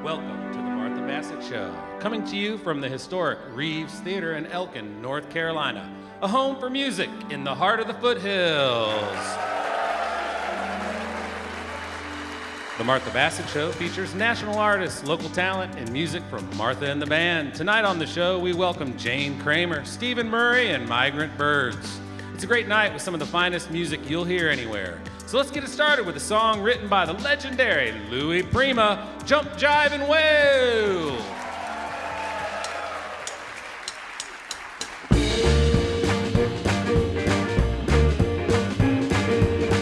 Welcome to the Martha Bassett Show, coming to you from the historic Reeves Theater in Elkin, North Carolina, a home for music in the heart of the foothills. The Martha Bassett Show features national artists, local talent, and music from Martha and the Band. Tonight on the show, we welcome Jane Kramer, Stephan Murray, and Migrant Birds. It's a great night with some of the finest music you'll hear anywhere. So let's get it started with a song written by the legendary Louis Prima, Jump, Jive, and Wail.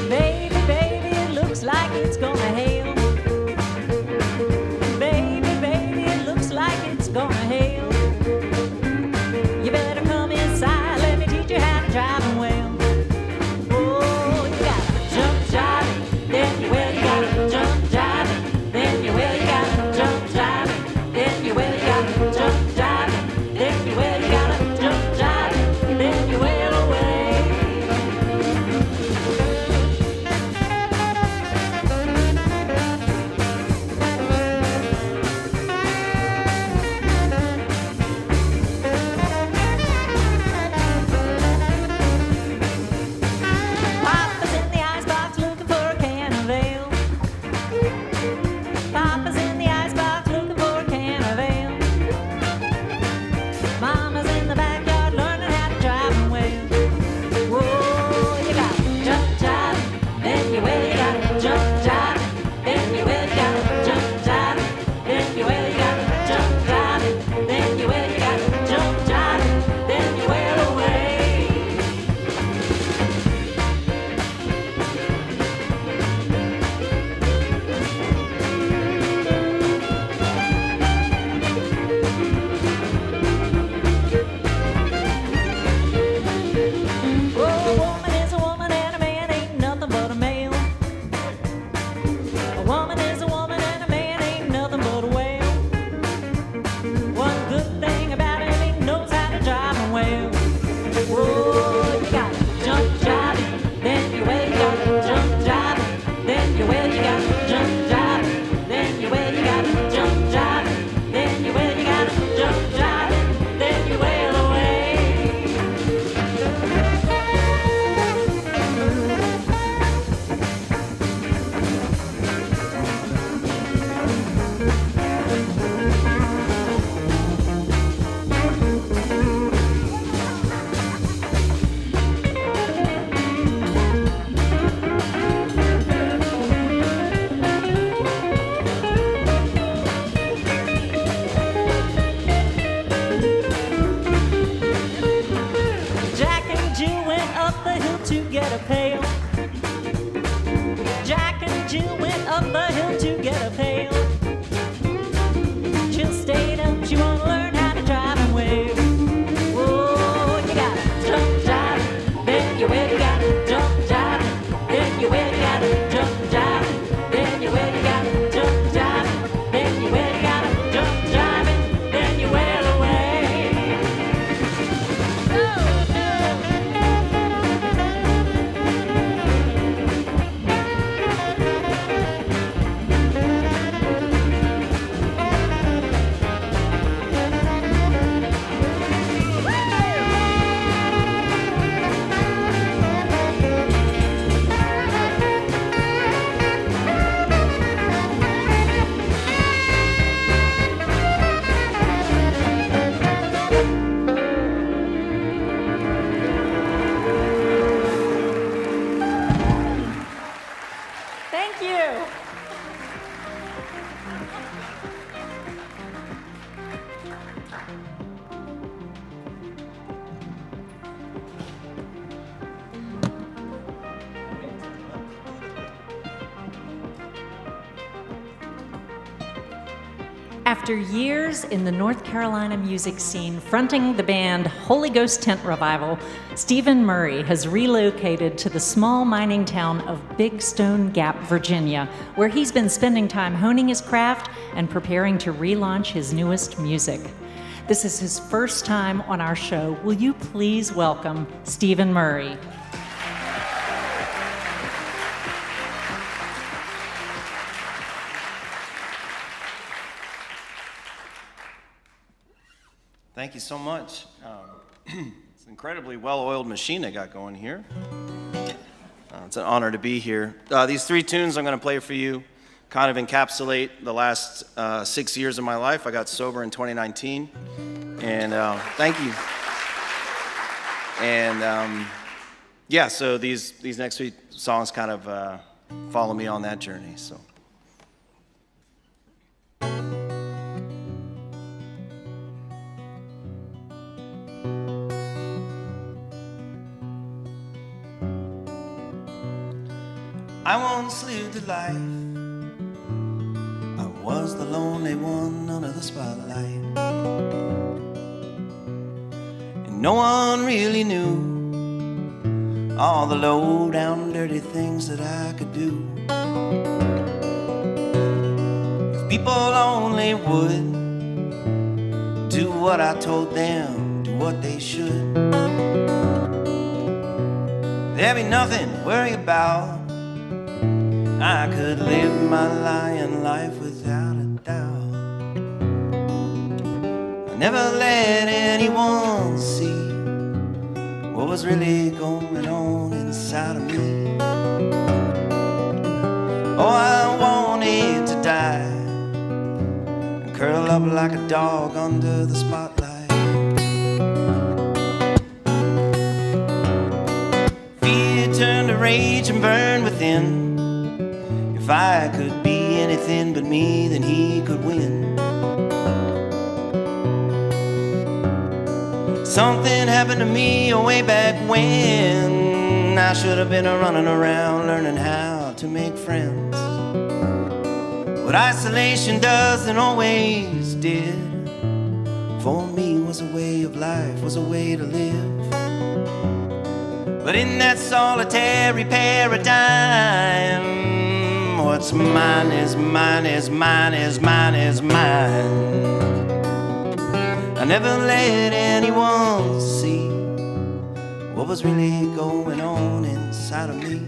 Baby, baby, it looks like it's gonna hail. Baby, baby, it looks like it's gonna hail. You better come inside, let me teach you how to drive and wail. After years in the North Carolina music scene fronting the band Holy Ghost Tent Revival, Stephan Murray has relocated to the small mining town of Big Stone Gap, Virginia, where he's been spending time honing his craft and preparing to relaunch his newest music. This is his first time on our show. Will you please welcome Stephan Murray? Thank you so much. It's an incredibly well-oiled machine I got going here. It's an honor to be here. These three tunes I'm going to play for you kind of encapsulate the last 6 years of my life. I got sober in 2019, and thank you. And yeah, so these next three songs kind of follow me on that journey. So. I once lived a life. I was the lonely one under the spotlight, and no one really knew all the low down dirty things that I could do. If people only would do what I told them, do what they should, there'd be nothing to worry about. I could live my lying life without a doubt. I never let anyone see what was really going on inside of me. Oh, I wanted to die and curl up like a dog under the spotlight. Fear turned to rage and burned within. If I could be anything but me, then he could win. Something happened to me way back when. I should have been running around learning how to make friends. What isolation does and always did for me was a way of life, was a way to live. But in that solitary paradigm, what's mine is mine is mine is mine is mine. I never let anyone see what was really going on inside of me.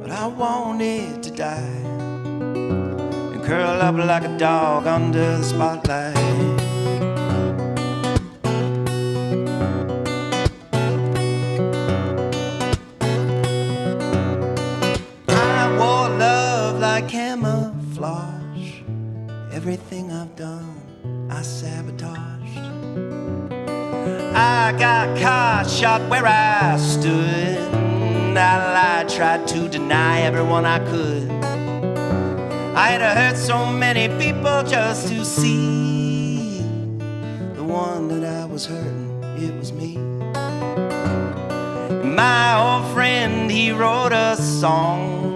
But I wanted to die and curl up like a dog under the spotlight. Camouflage, everything I've done, I sabotaged. I got caught, shot where I stood. I lied, tried to deny everyone I could. I had to hurt so many people just to see the one that I was hurting, it was me. My old friend, he wrote a song.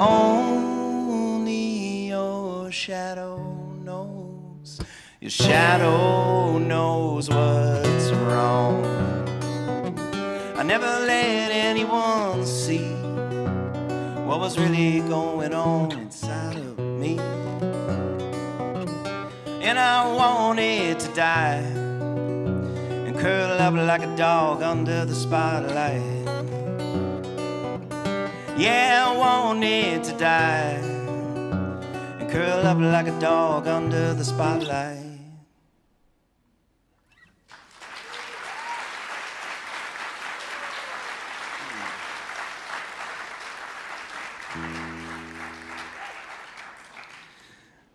Only your shadow knows. Your shadow knows what's wrong. I never let anyone see what was really going on inside of me. And I wanted to die and curl up like a dog under the spotlight. Yeah, I wanted to die and curl up like a dog under the spotlight.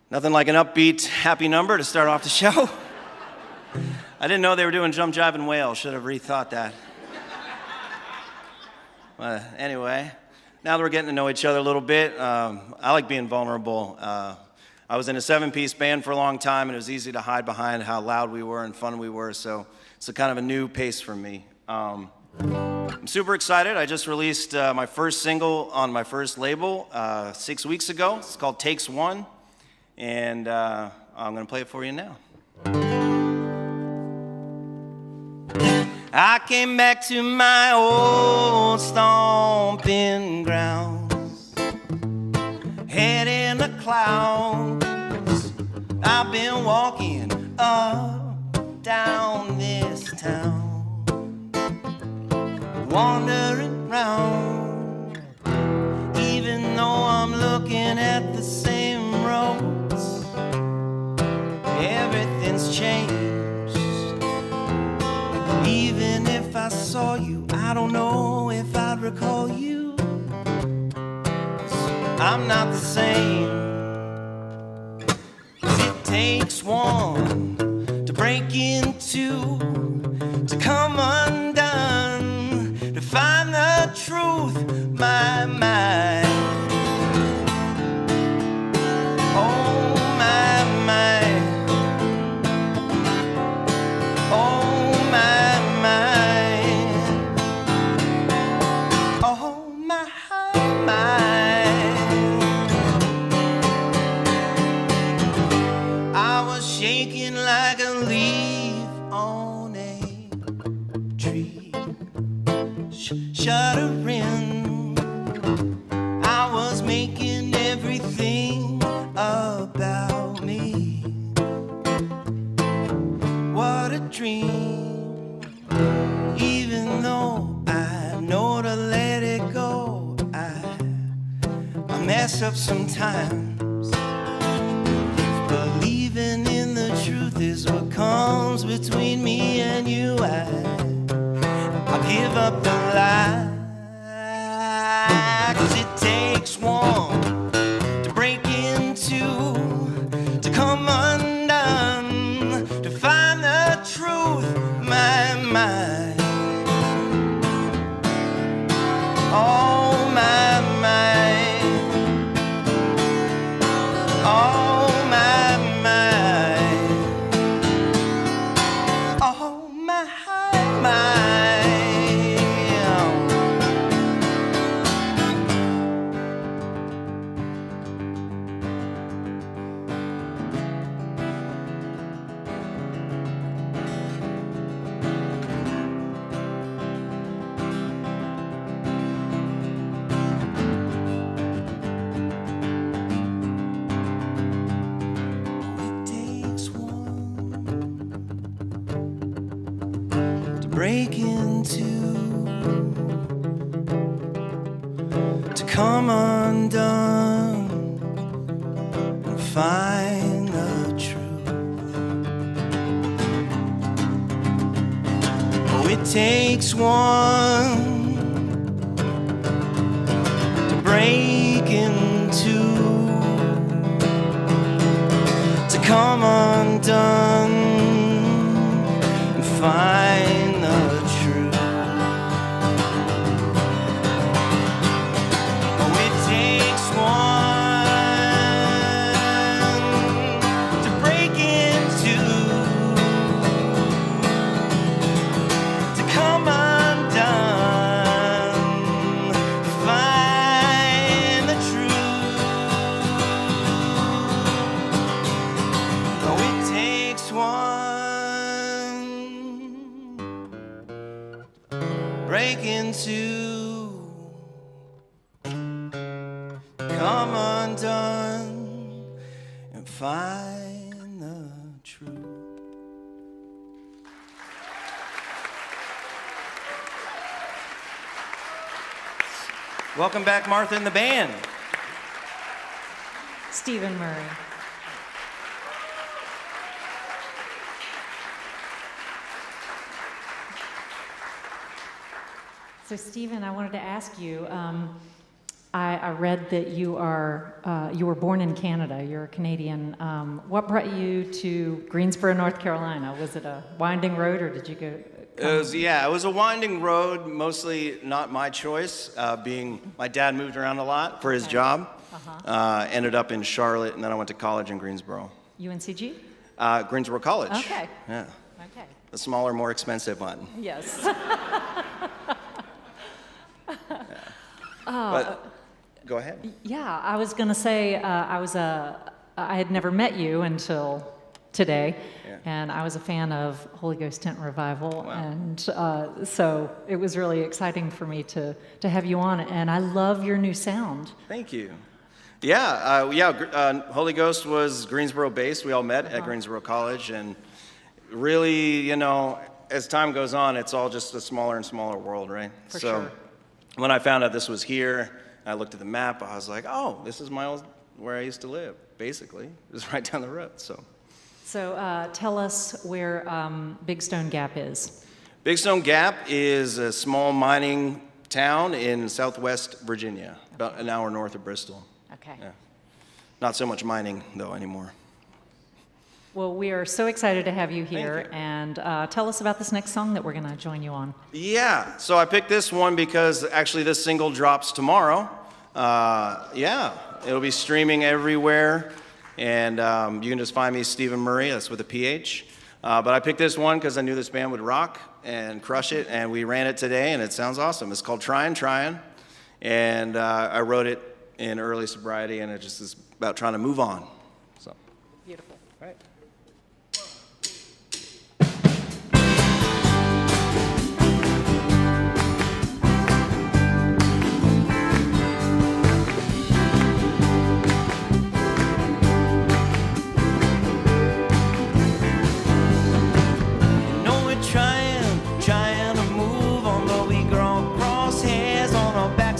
Nothing like an upbeat, happy number to start off the show. I didn't know they were doing Jump, Jive, and Wail. Should have rethought that. Anyway. Now that we're getting to know each other a little bit, I like being vulnerable. I was in a 7-piece band for a long time, and it was easy to hide behind how loud we were and fun we were, so it's a kind of a new pace for me. I'm super excited. I just released my first single on my first label 6 weeks ago. It's called Takes One, and I'm going to play it for you now. I came back to my old stomping grounds, head in the clouds. I've been walking up, down this town, wandering round, even though I'm looking at the same roads. don't know if I'd recall you. I'm not the same. 'Cause it takes one to break into, to come undone, to find the truth, my mind. Oh, my mind. Oh, my mind. Oh, my mind. I was shaking like a leaf on a tree, shuddering. I was making everything about me. What a dream. Even though I know to let it go, I mess up sometimes. If believing in the truth is what comes between me and you, I'll give up the lie. 'Cause it takes one to break into, to come undone, to find the truth, my mind. Oh, my mind. Oh, my mind. Oh, my mind. It takes one to break into, to come undone and find the truth. Oh, it takes one to break into, to come undone and find the truth. Oh, it takes one to break into, to come undone, find the truth. Oh, it takes one break into, come undone, and find the truth. Welcome back, Martha and the band. Stephan Murray. So, Stephan, I wanted to ask you. I read that you were born in Canada. You're a Canadian. What brought you to Greensboro, North Carolina? Was it a winding road, or did you go? It was a winding road, mostly not my choice, being my dad moved around a lot for his job. Ended up in Charlotte, and then I went to college in Greensboro. UNCG? Greensboro College. Okay. Yeah. Okay. The smaller, more expensive one. Yes. But go ahead. Yeah, I was going to say I had never met you until today, and I was a fan of Holy Ghost Tent Revival, and so it was really exciting for me to have you on, and I love your new sound. Thank you. Holy Ghost was Greensboro based. We all met at Greensboro College, and really, as time goes on, it's all just a smaller and smaller world, right? For sure. When I found out this was here, I looked at the map, I was like, oh, this is where I used to live, basically. It was right down the road, so. So tell us where Big Stone Gap is. Big Stone Gap is a small mining town in southwest Virginia, about an hour north of Bristol. Okay. Yeah. Not so much mining, though, anymore. Well, we are so excited to have you here, Thank you. and tell us about this next song that we're going to join you on. Yeah, so I picked this one because actually this single drops tomorrow. Yeah, it'll be streaming everywhere, and you can just find me, Stephan Murray, that's with a PH. But I picked this one because I knew this band would rock and crush it, and we ran it today, and it sounds awesome. It's called Tryin', and I wrote it in early sobriety, and it just is about trying to move on. So. Beautiful. Right.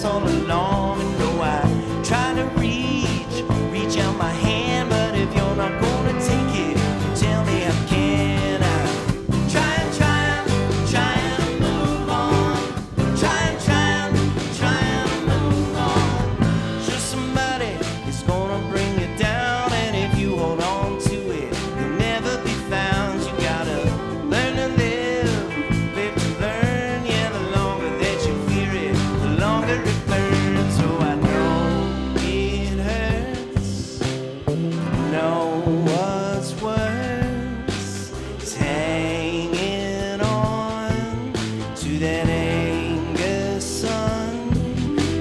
All along, and know I try to reach out my hand, but if you're not gonna take it, tell me how can I? Trying to move on, trying to move on. Sure, somebody is gonna bring you down, and if you hold on to it, you'll never be found. You gotta learn to live to learn. Yeah, the longer that you fear it, the longer it burns. So I know it hurts. Know what's worse is hanging on to that anger, son.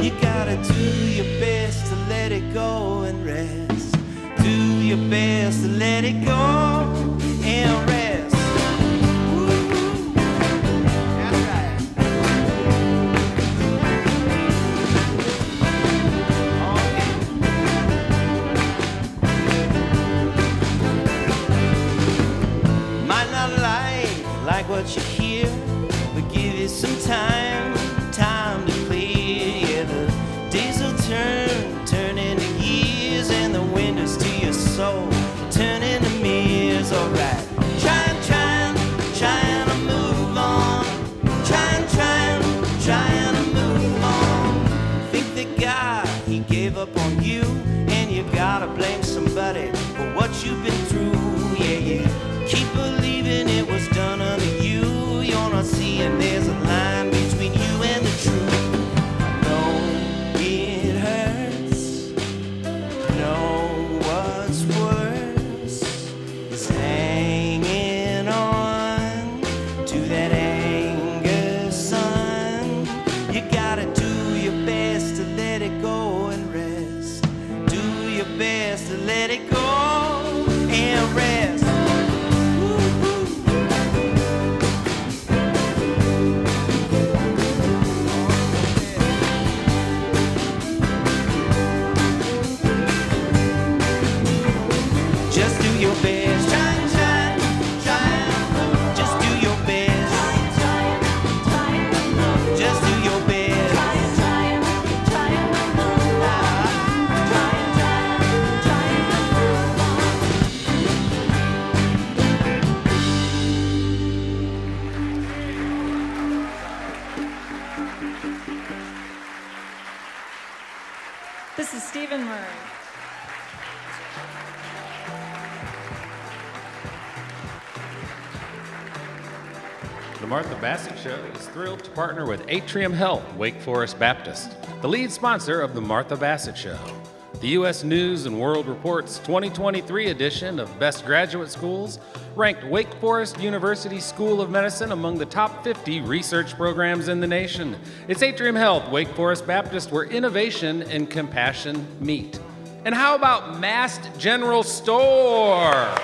You gotta do your best to let it go and rest. Do your best to let it go and rest. Woo-hoo. That's right. Might not like what you hear, but give it some time to clear. Yeah, the days will turn into years, and the windows to your soul turn into mirrors. Alright, trying to move on, trying to move on. Think that God, he gave up on you, and you gotta blame somebody for what you've been through. Yeah, keep believing it was done unto you. You're not seeing there's a line between you and the truth. I know it hurts. Know what's worse is hanging on to that anger, son. You gotta do your best to let it go and rest. Do your best to let it go and rest. Just do your best. Try. Just do your best. Just do your best. This is Stephan Murray. The Martha Bassett Show is thrilled to partner with Atrium Health, Wake Forest Baptist, the lead sponsor of The Martha Bassett Show. The U.S. News & World Report's 2023 edition of Best Graduate Schools ranked Wake Forest University School of Medicine among the top 50 research programs in the nation. It's Atrium Health, Wake Forest Baptist, where innovation and compassion meet. And how about Mast General Store?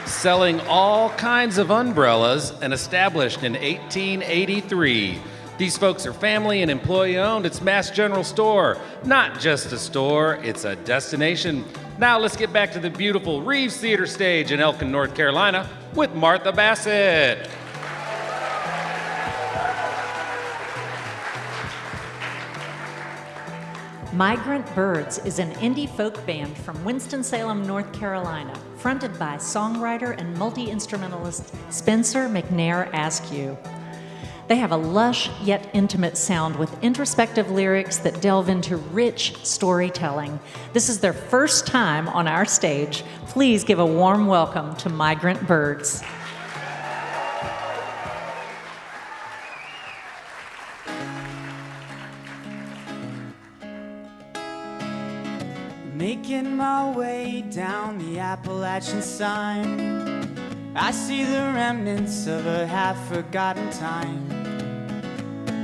Selling all kinds of umbrellas and established in 1883. These folks are family and employee owned. It's Mast General Store. Not just a store, it's a destination. Now let's get back to the beautiful Reeves Theater stage in Elkin, North Carolina with Martha Bassett. Migrant Birds is an indie folk band from Winston-Salem, North Carolina, fronted by songwriter and multi-instrumentalist Spencer McNair Askew. They have a lush yet intimate sound with introspective lyrics that delve into rich storytelling. This is their first time on our stage. Please give a warm welcome to Migrant Birds. Making my way down the Appalachian sign, I see the remnants of a half-forgotten time.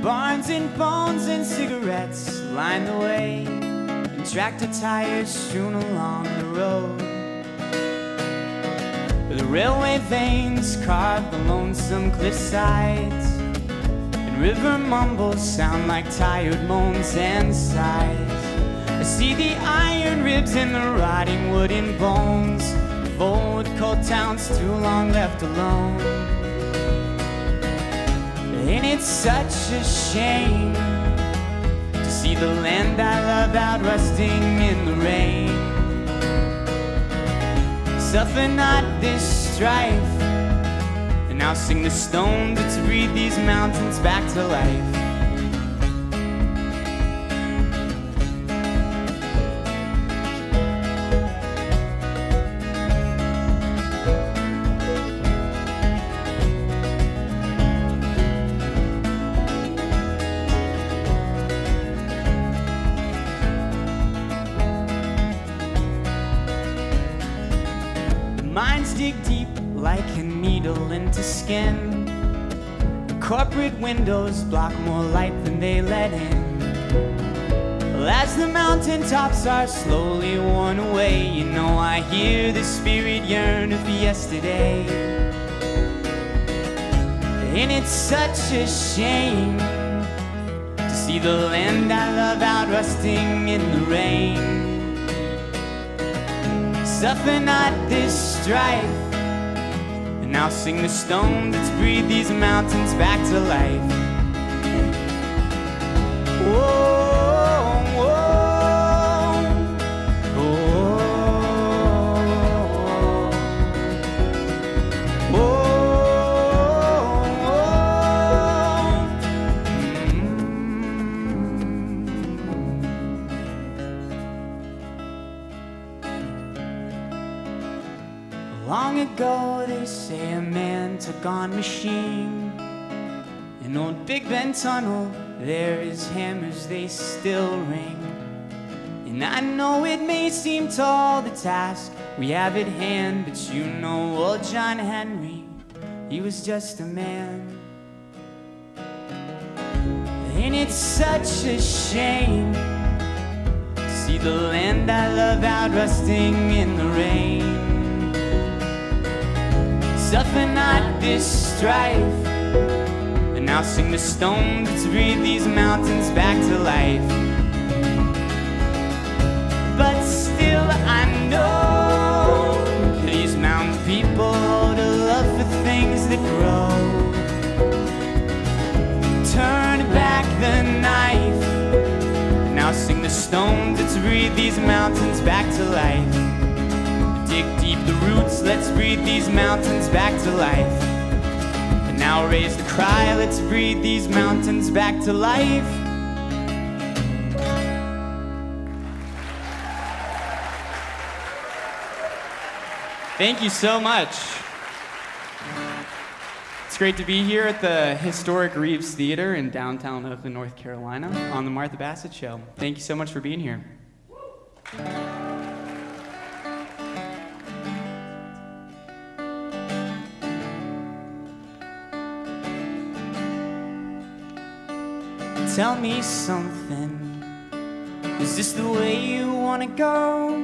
Barns and bones and cigarettes line the way, and tractor tires strewn along the road. The railway veins carve the lonesome cliff sides, and river mumbles sound like tired moans and sighs. I see the iron ribs and the rotting wooden bones of old coal towns too long left alone. And it's such a shame to see the land I love out rusting in the rain. Suffer not this strife, and now sing the stones that breathe these mountains back to life. Minds dig deep like a needle into skin. Corporate windows block more light than they let in. Well, as the mountaintops are slowly worn away, you know I hear the spirit yearn of yesterday. And it's such a shame to see the land I love out rusting in the rain. Suffer not this strife, and now sing the stone that's breathed these mountains back to life. Whoa, whoa, whoa, whoa, Long ago they say a man took on machine. In old Big Ben tunnel there is hammers, they still ring. And I know it may seem tall the task we have at hand, but you know old John Henry, he was just a man. And it's such a shame to see the land I love out rusting in the rain. Suffer not this strife, and now sing the stones that breathe these mountains back to life. But still I know these mountain people hold a love for things that grow. Turn back the knife, and now sing the stones that breathe these mountains back to life. Dig deep the roots, let's breathe these mountains back to life. And now raise the cry, let's breathe these mountains back to life. Thank you so much. It's great to be here at the historic Reeves Theater in downtown Elkin, North Carolina on the Martha Bassett Show. Thank you so much for being here. Tell me something, is this the way you wanna go?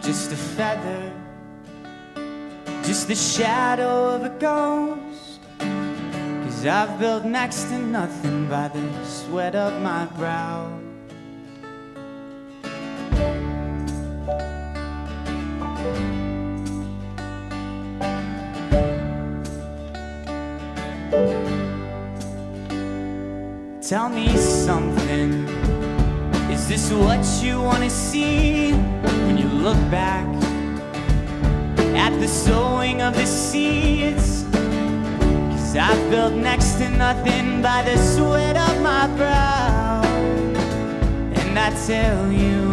Just a feather, just the shadow of a ghost? 'Cause I've built next to nothing by the sweat of my brow. Tell me something, is this just what you want to see when you look back at the sowing of the seeds. 'Cause I've built next to nothing by the sweat of my brow. And I tell you,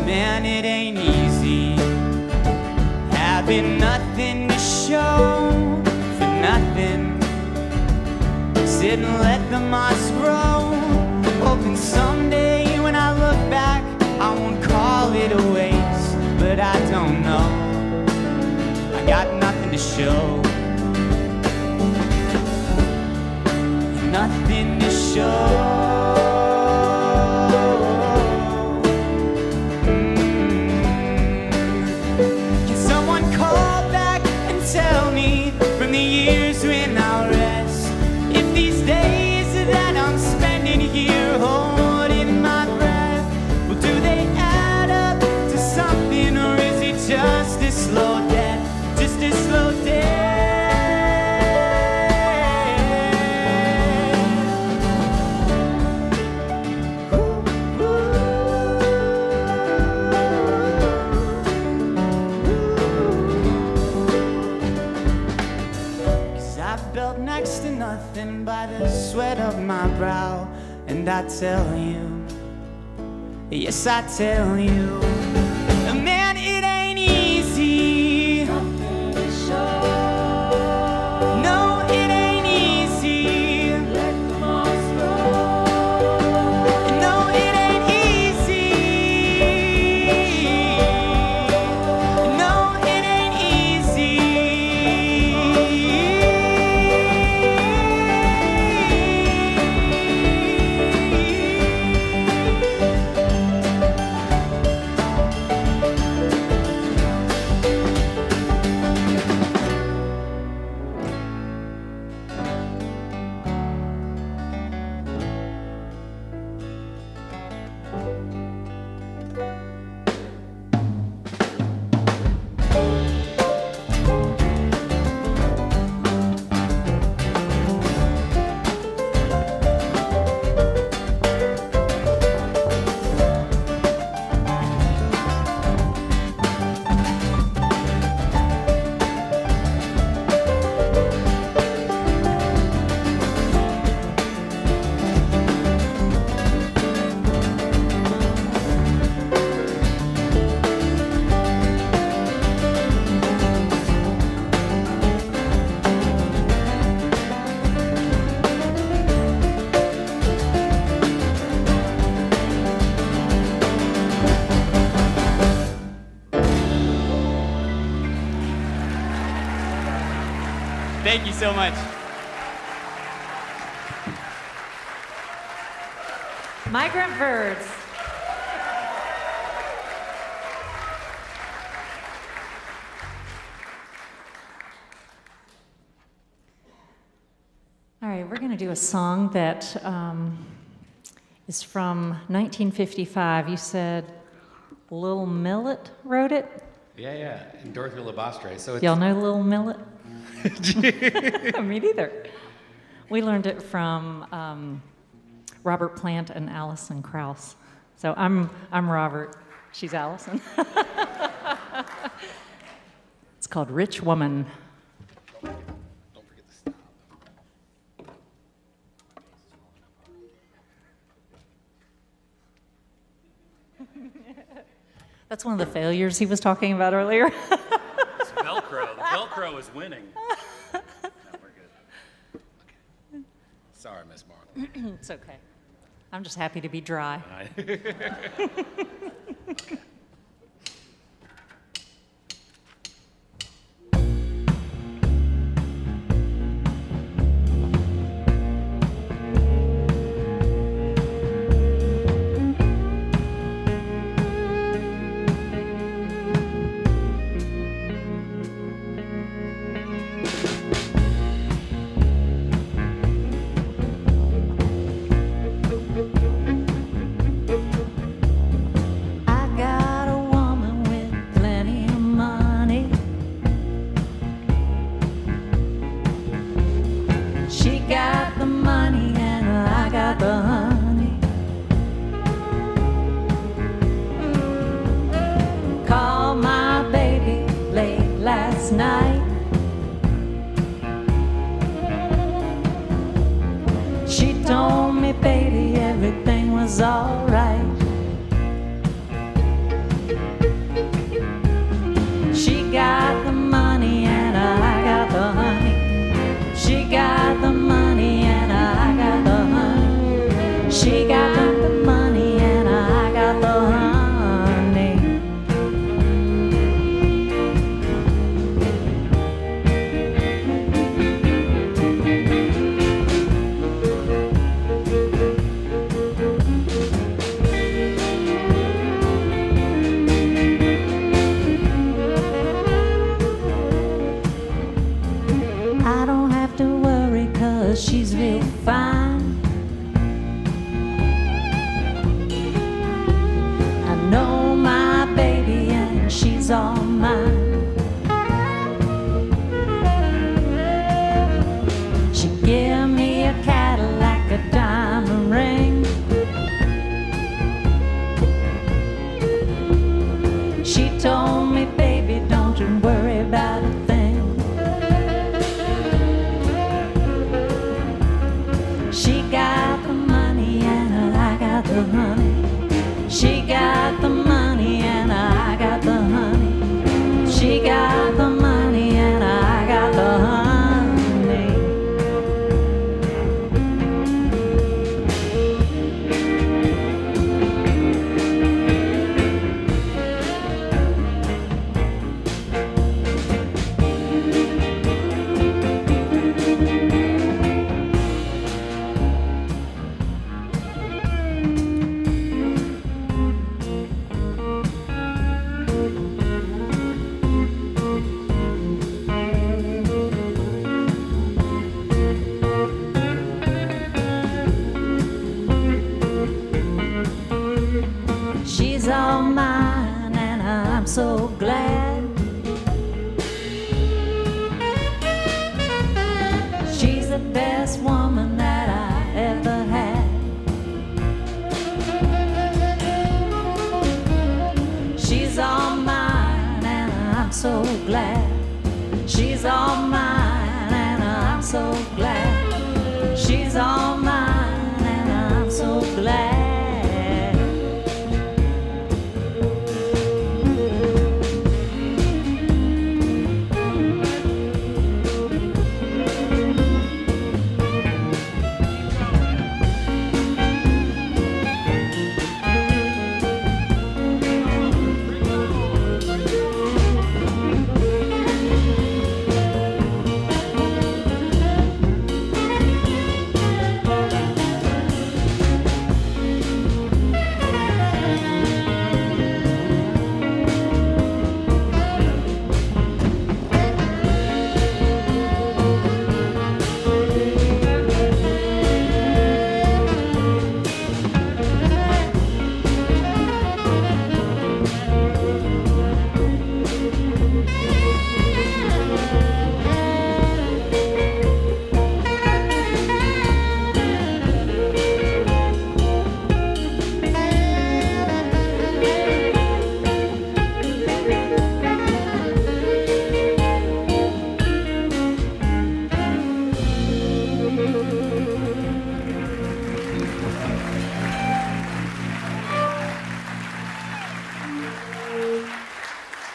man, it ain't easy having nothing to show for nothing. Sit and let the moss grow, hoping someday when I look back I won't call it a waste. But I don't know, I got nothing to show, nothing to show. Can someone call back and tell me from the years when I'll rest, if these days that I'm spending here holding my breath, well, do they add up to something, or is it just a slow death, just a slow death? Next to nothing by the sweat of my brow. And I tell you, yes, I tell you, man, it ain't easy. Nothing to show. No, it ain't easy. Let the moss grow. No, it ain't easy. No, it ain't easy. Thank you so much. Migrant Birds. All right, we're going to do a song that is from 1955. You said Lil Millet wrote it? Yeah, and Dorothy Labastre. So it's Y'all know Lil Millet? Me neither. We learned it from Robert Plant and Allison Krauss. So I'm Robert. She's Allison. It's called Rich Woman. Don't forget to stop. That's one of the failures he was talking about earlier. It's Velcro. The Velcro is winning. No, we're good. Okay. Sorry, Miss Martha. It's okay. I'm just happy to be dry. I got alright. She got the money and I got the honey. She got the money and I got the honey. She got the money and I got the honey. I don't have to worry 'cause she's real fine. I know my baby and she's all mine. She gave me a Cadillac, a diamond ring. She told me, baby, don't you worry about a thing. She got the money and I got the honey. She got the money and I got the honey. She got the money and I got the honey. She's all mine and I'm so glad. She's the best woman that I ever had. She's all mine and I'm so glad. She's all mine and I'm so glad. She's all mine and I'm so glad.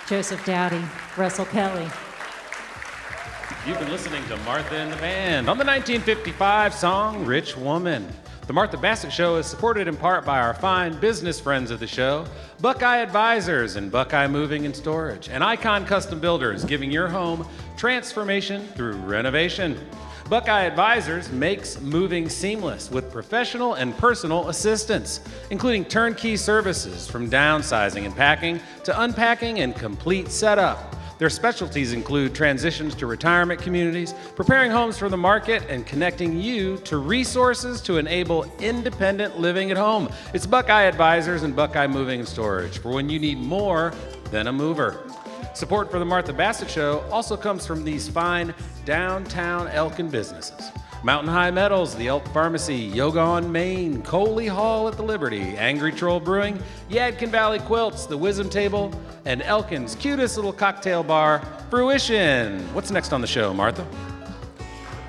Joseph Dowdy, Russell Kelly. You've been listening to Martha and the Band on the 1955 song Rich Woman. The Martha Bassett Show is supported in part by our fine business friends of the show, Buckeye Advisors and Buckeye Moving and Storage, and Icon Custom Builders, giving your home transformation through renovation. Buckeye Advisors makes moving seamless with professional and personal assistance, including turnkey services from downsizing and packing to unpacking and complete setup. Their specialties include transitions to retirement communities, preparing homes for the market, and connecting you to resources to enable independent living at home. It's Buckeye Advisors and Buckeye Moving and Storage for when you need more than a mover. Support for the Martha Bassett Show also comes from these fine downtown Elkin businesses. Mountain High Metals, the Elk Pharmacy, Yoga on Main, Coley Hall at the Liberty, Angry Troll Brewing, Yadkin Valley Quilts, the Wisdom Table, and Elkin's cutest little cocktail bar, Fruition. What's next on the show, Martha?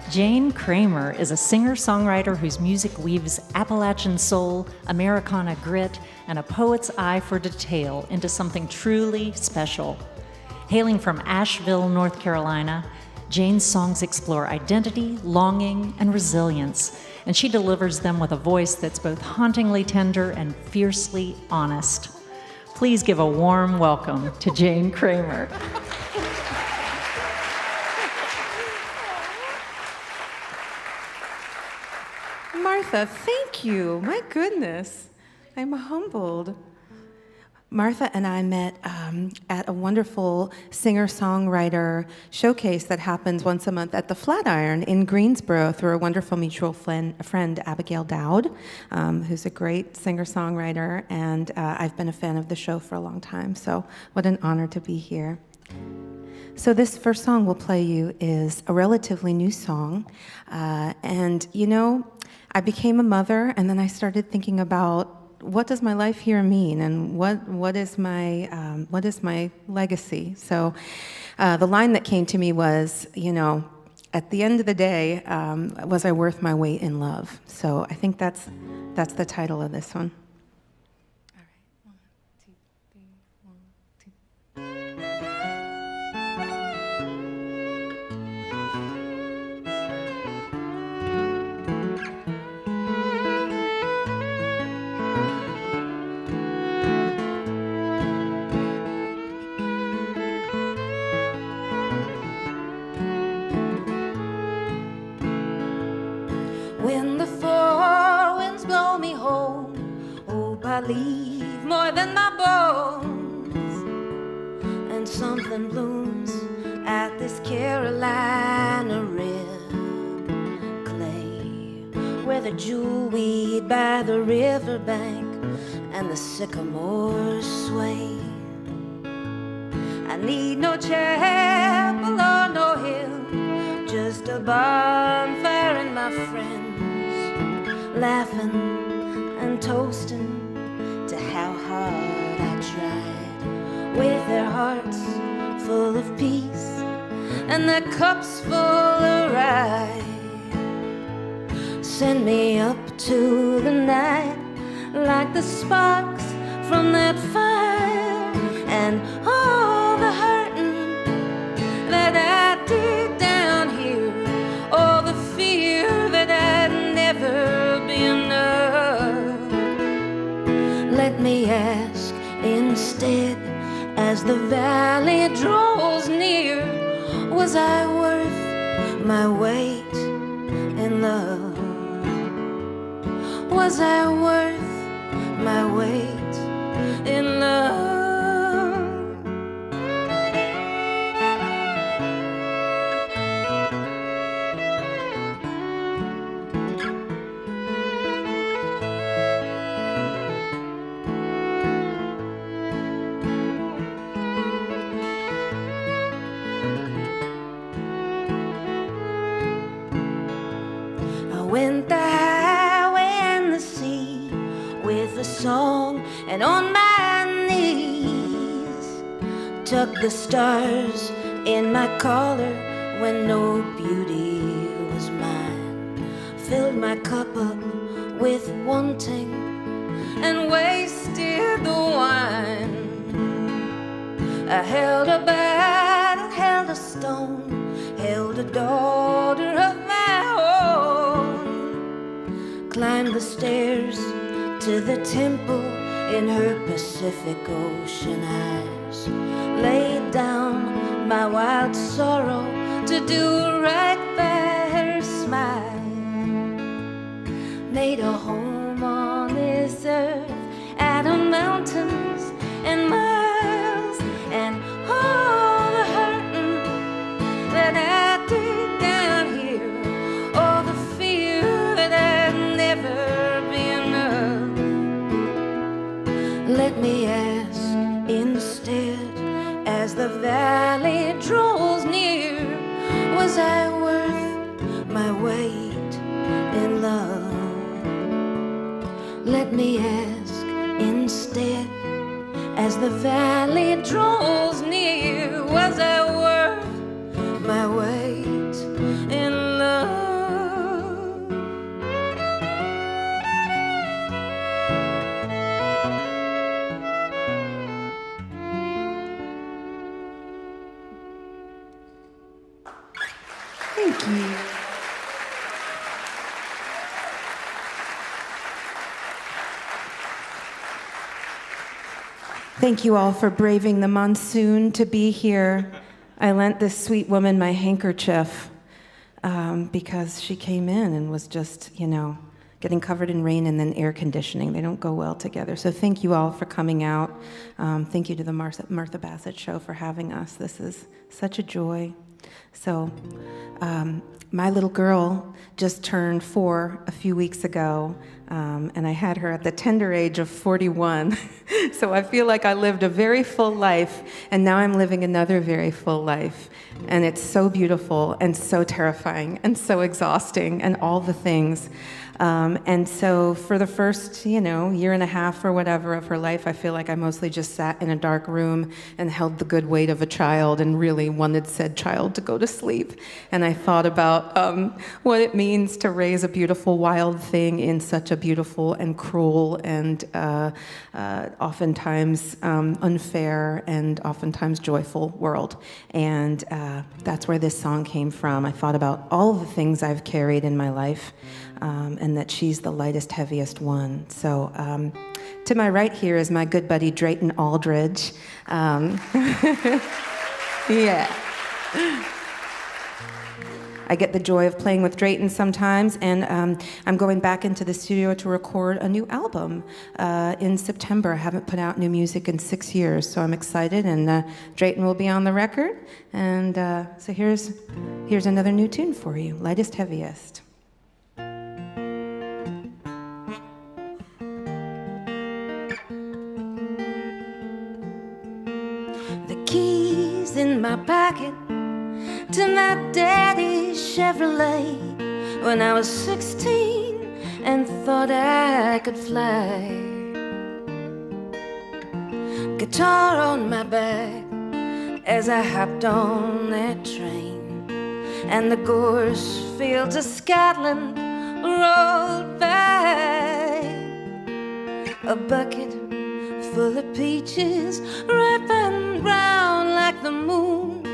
Jane Kramer is a singer-songwriter whose music weaves Appalachian soul, Americana grit, and a poet's eye for detail into something truly special. Hailing from Asheville, North Carolina, Jane's songs explore identity, longing, and resilience, and she delivers them with a voice that's both hauntingly tender and fiercely honest. Please give a warm welcome to Jane Kramer. Martha, thank you. My goodness, I'm humbled. Martha and I met at a wonderful singer-songwriter showcase that happens once a month at the Flatiron in Greensboro through a wonderful mutual friend, Abigail Dowd, who's a great singer-songwriter, and I've been a fan of the show for a long time, so what an honor to be here. So this first song we'll play you is a relatively new song, and you know, I became a mother, and then I started thinking about what does my life here mean, and what is my legacy. So the line that came to me was, you know, at the end of the day, was I worth my weight in love? So I think that's the title of this one. All right, 1, 2, 3, 1, 2. When the four winds blow me home, hope I leave more than my bones. And something blooms at this Carolina rib clay, where the jewelweed by the riverbank and the sycamores sway. I need no chapel or no hill, just a bonfire and my friends laughing and toasting to how hard I tried, with their hearts full of peace and their cups full of rye. Send me up to the night like the sparks from that fire, and all the hurting that I did down here, all the fear that I'd never be enough. Let me ask instead, as the valley draws near, was I worth my weight in love? Was I worth my weight in love? Went the highway and the sea with a song, and on my knees tucked the stars in my collar when no beauty was mine. Filled my cup up with wanting and wasted the wine. I held a battle, held a stone, held a daughter of my own. Climbed the stairs to the temple in her Pacific Ocean eyes. Laid down my wild sorrow to do right by her smile. Made a home on this earth out of mountains and miles, and all the hurting that I did down here, all the fear that I'd never be enough. Let me ask instead, as the valley draws near, was I worth my weight in love? Let me ask instead, as the valley draws near, was I worth my weight in love? Thank you all for braving the monsoon to be here. I lent this sweet woman my handkerchief because she came in and was just, getting covered in rain and then air conditioning. They don't go well together. So thank you all for coming out. Thank you to the Martha Bassett Show for having us. This is such a joy. So my little girl just turned 4 a few weeks ago, and I had her at the tender age of 41. So I feel like I lived a very full life, and now I'm living another very full life. And it's so beautiful and so terrifying and so exhausting and all the things. And so for the first, year and a half or whatever of her life, I feel like I mostly just sat in a dark room and held the good weight of a child and really wanted said child to go to sleep. And I thought about what it means to raise a beautiful wild thing in such a beautiful and cruel and oftentimes unfair and oftentimes joyful world. And that's where this song came from. I thought about all the things I've carried in my life. And that she's the lightest, heaviest one. So to my right here is my good buddy Drayton Aldridge. Yeah. I get the joy of playing with Drayton sometimes, and I'm going back into the studio to record a new album in September. I haven't put out new music in 6 years, so I'm excited, and Drayton will be on the record. And so here's another new tune for you, Lightest, Heaviest. Keys in my pocket to my daddy's Chevrolet when I was 16 and thought I could fly. Guitar on my back as I hopped on that train, and the gorse fields of Scotland rolled by. A bucket full of peaches, ripe and brown like the moon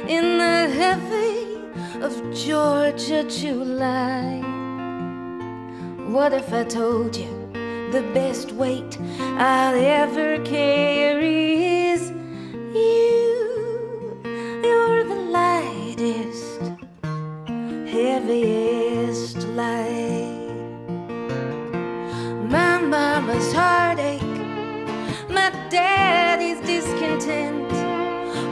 in the heavy of Georgia July. What if I told you the best weight I'll ever carry is you? You're the lightest, heaviest light. My mama's heartache, my daddy's discontent.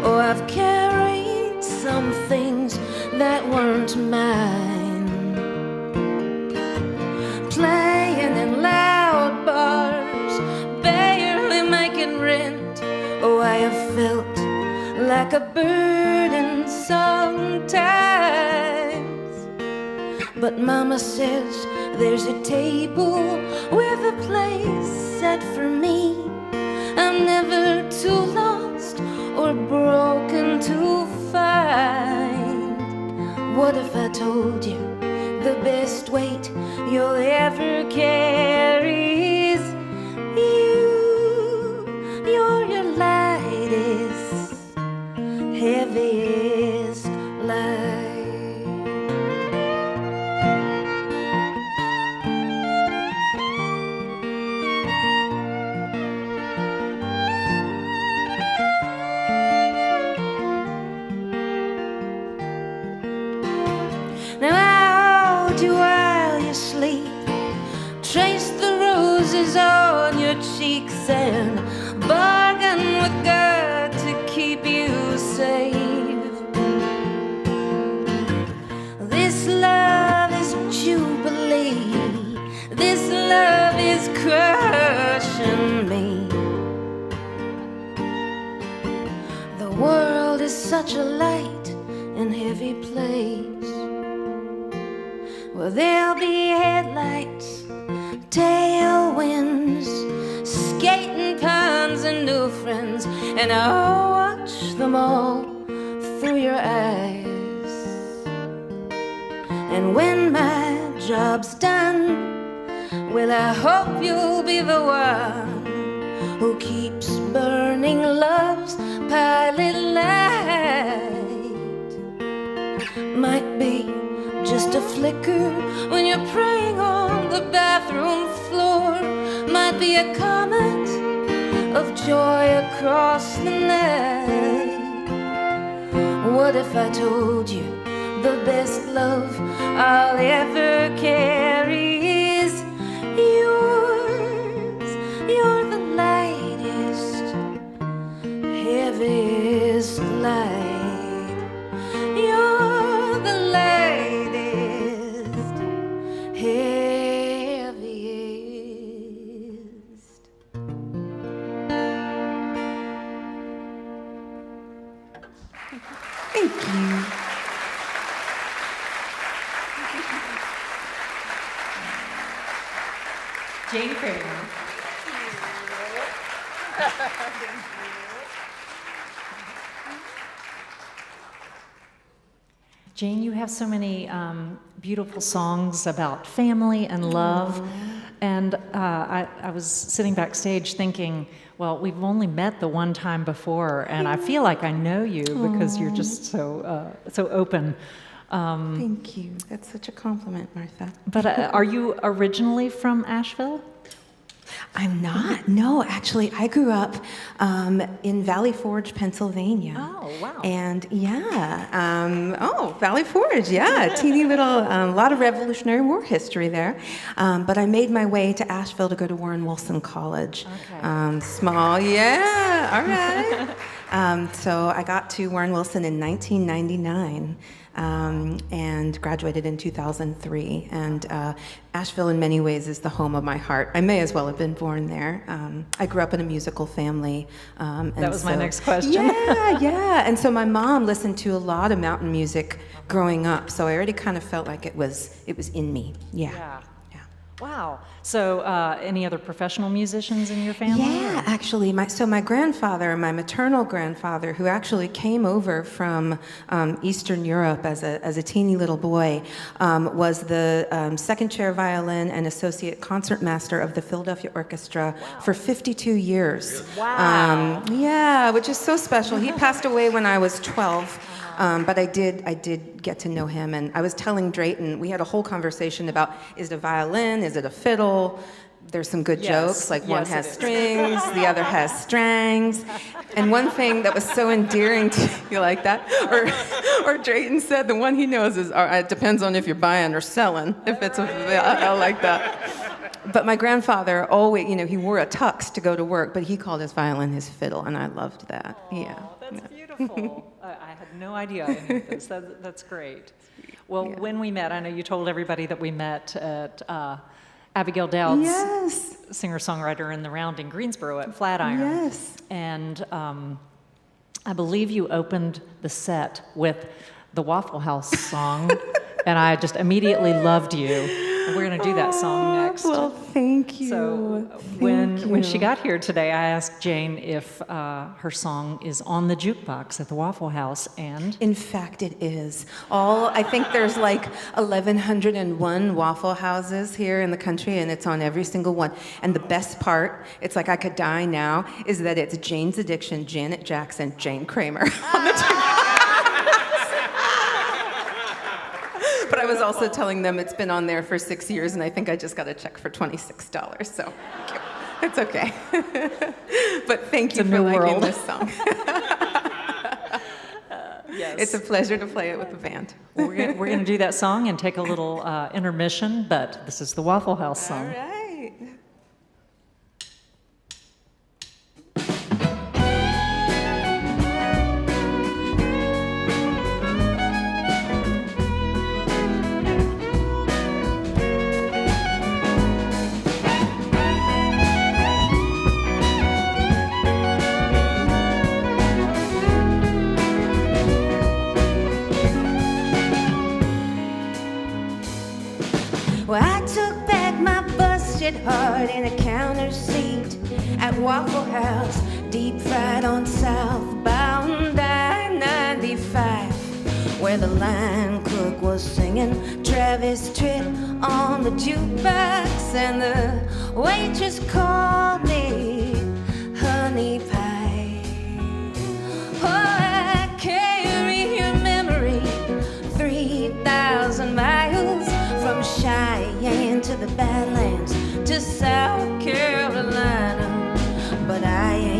Oh, I've carried some things that weren't mine. Playing in loud bars, barely making rent. Oh, I have felt like a burden sometimes. But Mama says there's a table with a place set for me. I'm never too lost or broken to find. What if I told you the best weight you'll ever carry is you? You're your lightest, heaviest light. Now I'll hold you while you sleep, trace the roses on your cheeks, and bargain with God to keep you safe. This love is jubilee, this love is crushing me. The world is such a light and heavy place. Well, there'll be headlights, tailwinds, skating ponds and new friends, and I'll watch them all through your eyes. And when my job's done, well, I hope you'll be the one who keeps burning love's pilot light. Might be just a flicker when you're praying on the bathroom floor. Might be a comet of joy across the night. What if I told you the best love I'll ever carry is yours? You're the lightest, heaviest light. You're the lightest, heaviest. Thank you. Jane Kramer. Jane, you have so many beautiful songs about family and love. And I was sitting backstage thinking, well, we've only met the one time before, and I feel like I know you because you're just so open. Thank you. That's such a compliment, Martha. But are you originally from Asheville? I'm not. No, actually, I grew up in Valley Forge, Pennsylvania. Oh, wow. And Valley Forge, yeah, teeny little, lot of Revolutionary War history there. But I made my way to Asheville to go to Warren Wilson College. Okay. Small, yeah, all right. So I got to Warren Wilson in 1999. And graduated in 2003. And Asheville, in many ways, is the home of my heart. I may as well have been born there. I grew up in a musical family. That was my next question. Yeah. And so my mom listened to a lot of mountain music growing up. So I already kind of felt like it was in me. Yeah. Wow. So any other professional musicians in your family? Yeah, actually, my grandfather, my maternal grandfather, who actually came over from Eastern Europe as a teeny little boy, was the second chair violin and associate concertmaster of the Philadelphia Orchestra for 52 years. Wow. Yeah, which is so special. He passed away when I was 12. But I did get to know him, and I was telling Drayton, we had a whole conversation about, is it a violin, is it a fiddle? There's some good jokes, like one has strings, the other has strangs. And one thing that was so endearing to you like that, or Drayton said the one he knows is, it depends on if you're buying or selling, if it's I like that. But my grandfather always, he wore a tux to go to work, but he called his violin his fiddle, and I loved that. That's beautiful. I had no idea any of this. That's great. Well, when we met, I know you told everybody that we met at Abigail Dowd's singer-songwriter in the Round in Greensboro at Flatiron. Yes. And I believe you opened the set with the Waffle House song, and I just immediately loved you. And we're going to do that song next. Well, thank you. So when she got here today, I asked Jane if her song is on the jukebox at the Waffle House, and in fact, it is. I think there's like 1,101 Waffle Houses here in the country, and it's on every single one. And the best part, it's like I could die now, is that it's Jane's Addiction, Janet Jackson, Jane Kramer on the jukebox. But I was also telling them it's been on there for 6 years, and I think I just got a check for $26, so it's okay. But thank you for liking this song. yes. It's a pleasure to play it with the band. We're going to do that song and take a little intermission, but this is the Waffle House song. All right. Well, I took back my busted heart in a counter seat at Waffle House, deep fried on southbound I-95, where the line cook was singing Travis Tritt on the jukebox, and the waitress called me honey pie. Oh, I carry your memory 3,000 miles from Cheyenne to the Badlands to South Carolina, but I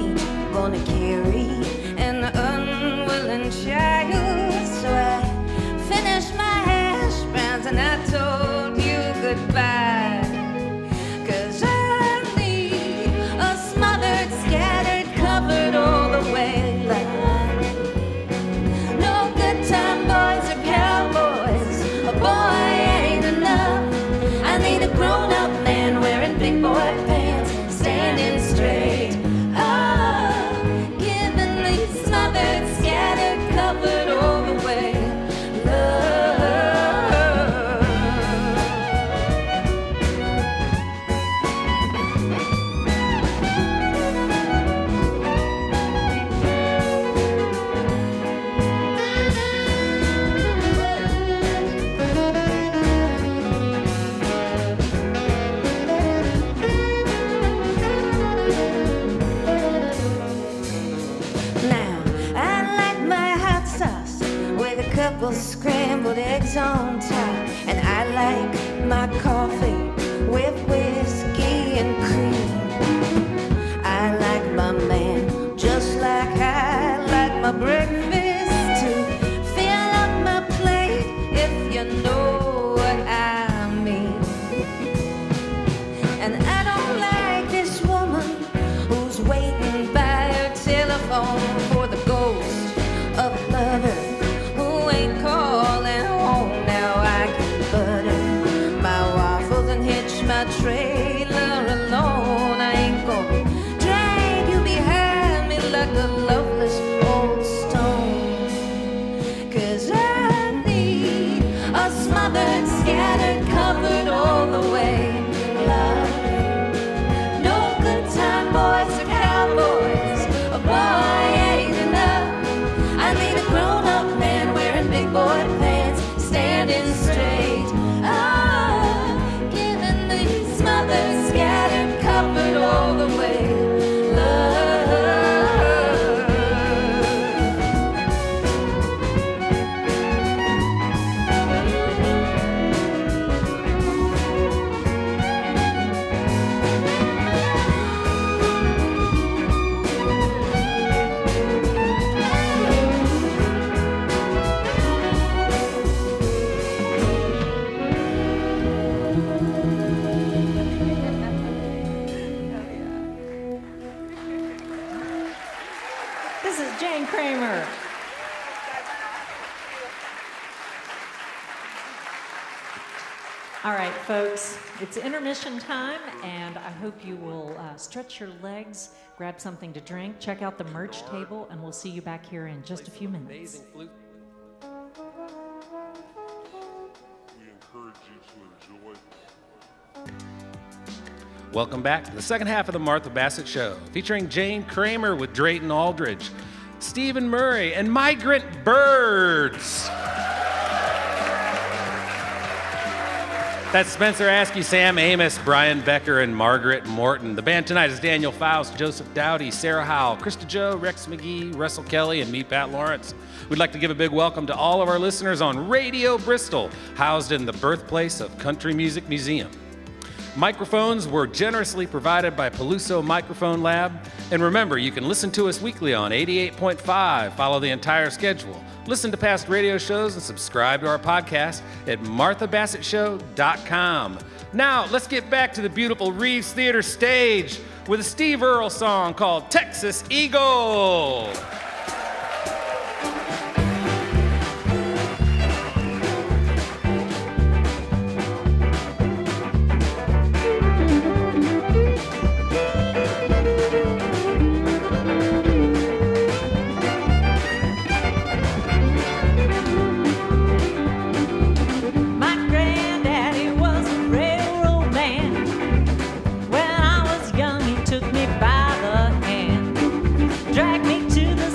coffee with whiskey and cream. I like my man just like I like my breakfast too. Fill up my plate if you know what I mean. And I don't like this woman who's waiting by her telephone for the ghost of a lover who ain't calling home. Now I can butter my waffles and hitch my trailer alone. I ain't gonna drag you behind me like a loveless old stone. 'Cause I need a smothered, scattered, covered all the way love. No good time boys or cowboys, a boy ain't enough. I need a grown-up man wearing big boy pants, standing straight. Ah, giving me smothered, scattered, covered all the way love. This is Jane Kramer. All right, folks, it's intermission time, and I hope you will stretch your legs, grab something to drink, check out the merch table, and we'll see you back here in just a few minutes. Amazing flute. We encourage you to enjoy. Welcome back to the second half of the Martha Bassett Show, featuring Jane Kramer with Drayton Aldridge, Stephan Murray, and Migrant Birds. That's Spencer Askey, Sam Amos, Brian Becker, and Margaret Morton. The band tonight is Daniel Faust, Joseph Dowdy, Sarah Howell, Krista Joe, Rex McGee, Russell Kelly, and me, Pat Lawrence. We'd like to give a big welcome to all of our listeners on Radio Bristol, housed in the birthplace of Country Music Museum. Microphones were generously provided by Peluso Microphone Lab. And remember, you can listen to us weekly on 88.5. Follow the entire schedule. Listen to past radio shows and subscribe to our podcast at marthabassettshow.com. Now, let's get back to the beautiful Reeves Theater stage with a Steve Earle song called Texas Eagle. Took me by the hand, dragged me to the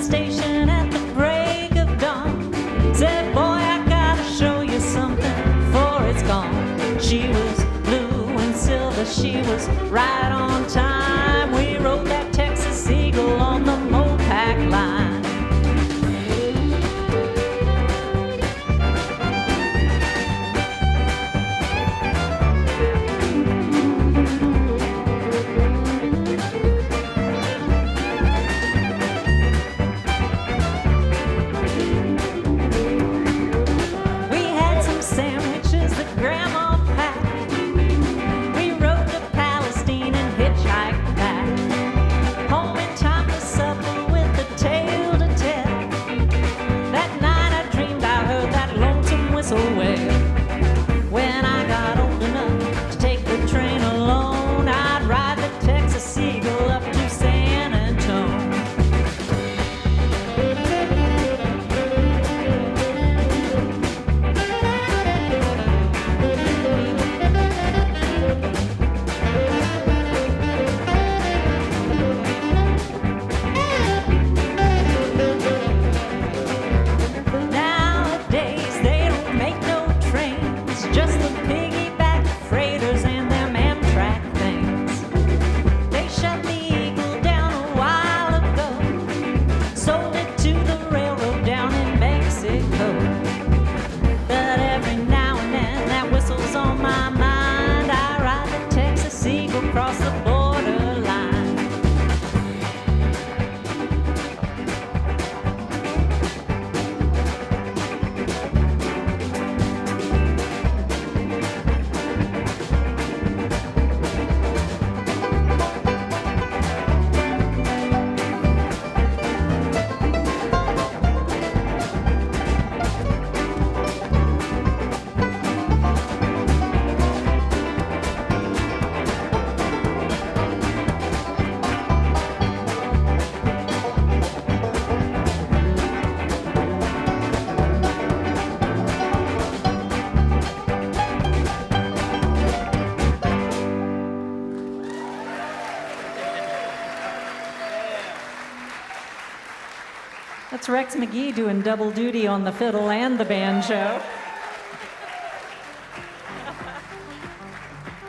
That's Rex McGee doing double duty on the fiddle and the banjo.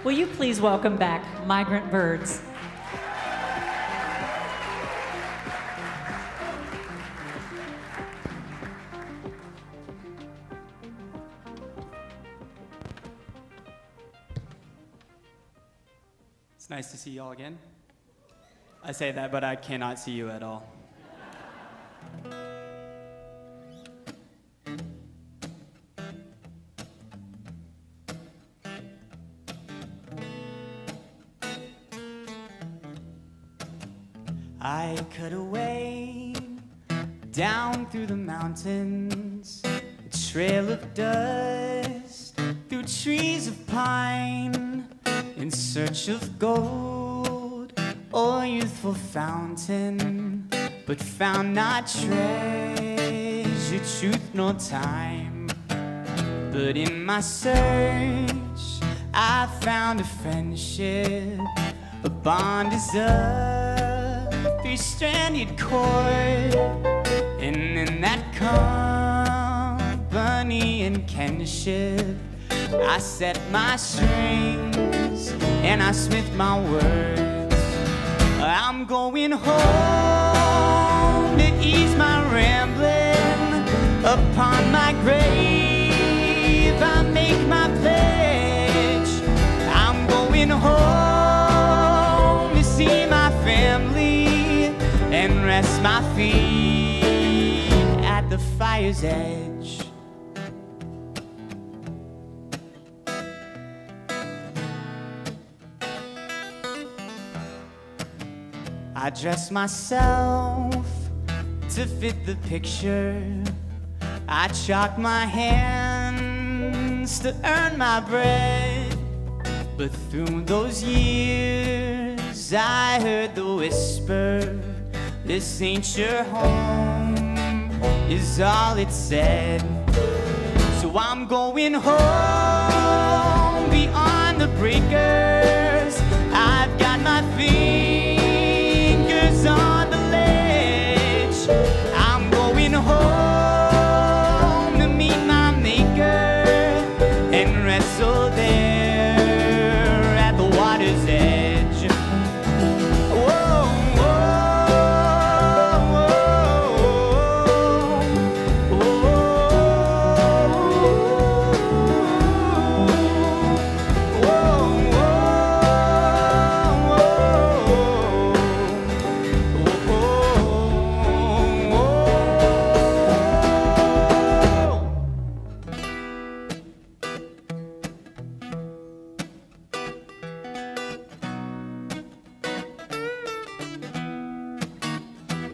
Will you please welcome back Migrant Birds? It's nice to see y'all again. I say that, but I cannot see you at all. I cut away down through the mountains, a trail of dust through trees of pine, in search of gold or youthful fountain, but found not treasure, truth, nor time. But in my search, I found a friendship, a bond is a three-stranded cord, and in that company and kinship, I set my strings and I smith my words. I'm going home to ease my rambling. Upon my grave I make my pledge. I'm going home to see my family and rest my feet at the fire's edge. I dress myself to fit the picture. I chalk my hands to earn my bread. But through those years I heard the whisper, this ain't your home, is all it said. So I'm going home beyond the breakers. I've got my fingers on the ledge. I'm going home to meet my maker and wrestle there at the water's edge. Whoa,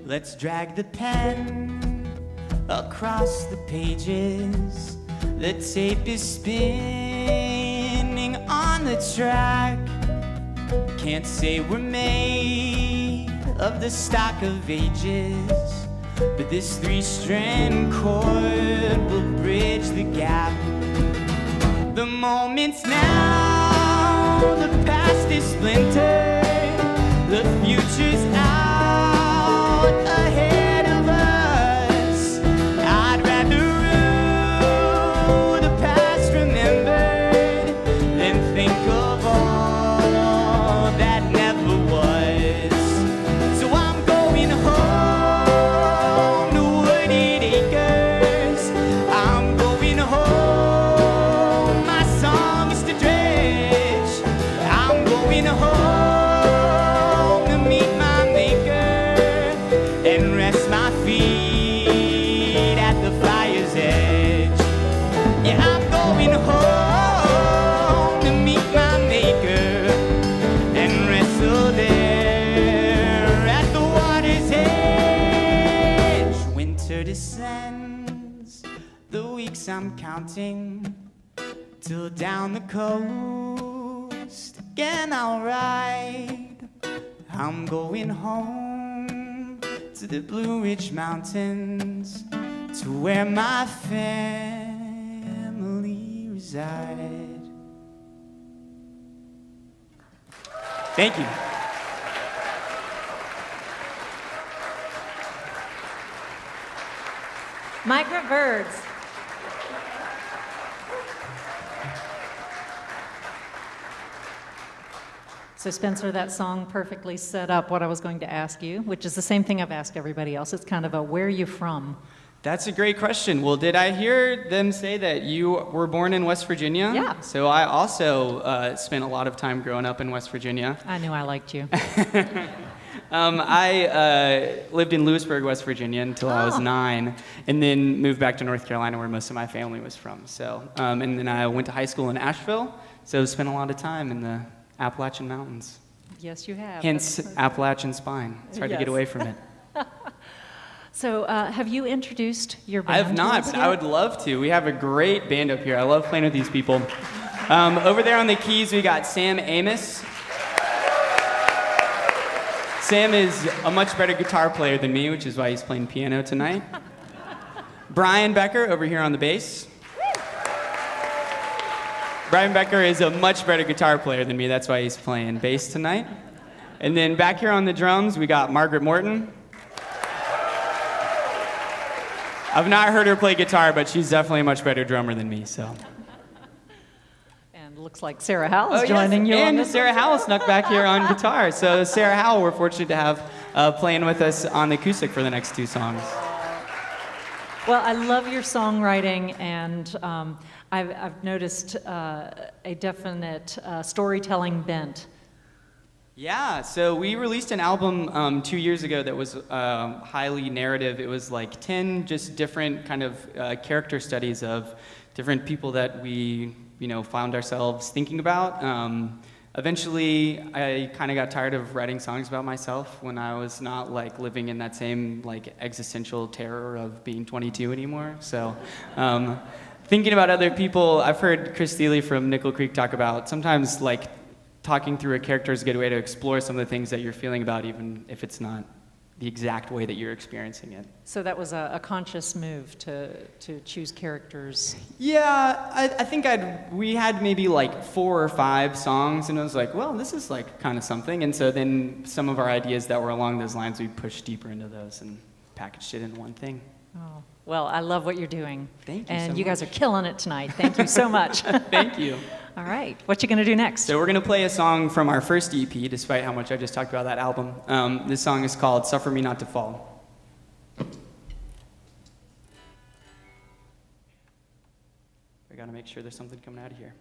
let's drag the pen across the pages. The tape is spinning on the track. Can't say we're made of the stock of ages, but this three-strand cord will bridge the gap. The moment's now, the past is splintered, the future's out ahead of us. I'd rather rue the past remembered than think of all that never was. So I'm going home to wooded acres. I'm going home, my song is to dredge. I'm going home to meet my maker and rest my feet at the fire's edge. Yeah, I'm going home to meet my maker and wrestle there at the water's edge. Winter descends, the weeks I'm counting, till down the coast again I'll ride. I'm going home to the Blue Ridge Mountains, to where my family reside. Thank you. Migrant Birds. So Spencer, that song perfectly set up what I was going to ask you, which is the same thing I've asked everybody else. It's kind of a where are you from? That's a great question. Well, did I hear them say that you were born in West Virginia? Yeah. So I also spent a lot of time growing up in West Virginia. I knew I liked you. I lived in Lewisburg, West Virginia until I was 9, and then moved back to North Carolina where most of my family was from. So, and then I went to high school in Asheville, so spent a lot of time in the Appalachian Mountains. Yes, you have. Hence, Appalachian Spine. It's hard to get Yes. away from it. So have you introduced your band? I have to not, us but yet? I would love to. We have a great band up here. I love playing with these people. Over there on the keys, we got Sam Amos. Sam is a much better guitar player than me, which is why he's playing piano tonight. Brian Becker over here on the bass. Brian Becker is a much better guitar player than me. That's why he's playing bass tonight. And then back here on the drums, we got Margaret Morton. I've not heard her play guitar, but she's definitely a much better drummer than me, so. And looks like Sarah Howell is joining you on and this. Sarah Howell snuck back here on guitar. So Sarah Howell, we're fortunate to have playing with us on the acoustic for the next 2 songs. Well, I love your songwriting, and I've noticed a definite storytelling bent. Yeah, so we released an album 2 years ago that was highly narrative. It was like 10 just different kind of character studies of different people that we, found ourselves thinking about. Eventually, I kind of got tired of writing songs about myself when I was not like living in that same like existential terror of being 22 anymore. So thinking about other people, I've heard Chris Thiele from Nickel Creek talk about sometimes like talking through a character is a good way to explore some of the things that you're feeling about, even if it's not the exact way that you're experiencing it. So that was a conscious move to choose characters. Yeah, I think we had maybe like 4 or 5 songs, and I was like, well, this is like kind of something. And so then some of our ideas that were along those lines, we pushed deeper into those and packaged it in one thing. Oh, well, I love what you're doing. Thank you And so you guys are much. killing it tonight. Thank you so much. Thank you. All right, what you gonna do next? So we're going to play a song from our first EP, despite how much I just talked about that album. This song is called Suffer Me Not to Fall. I got to make sure there's something coming out of here.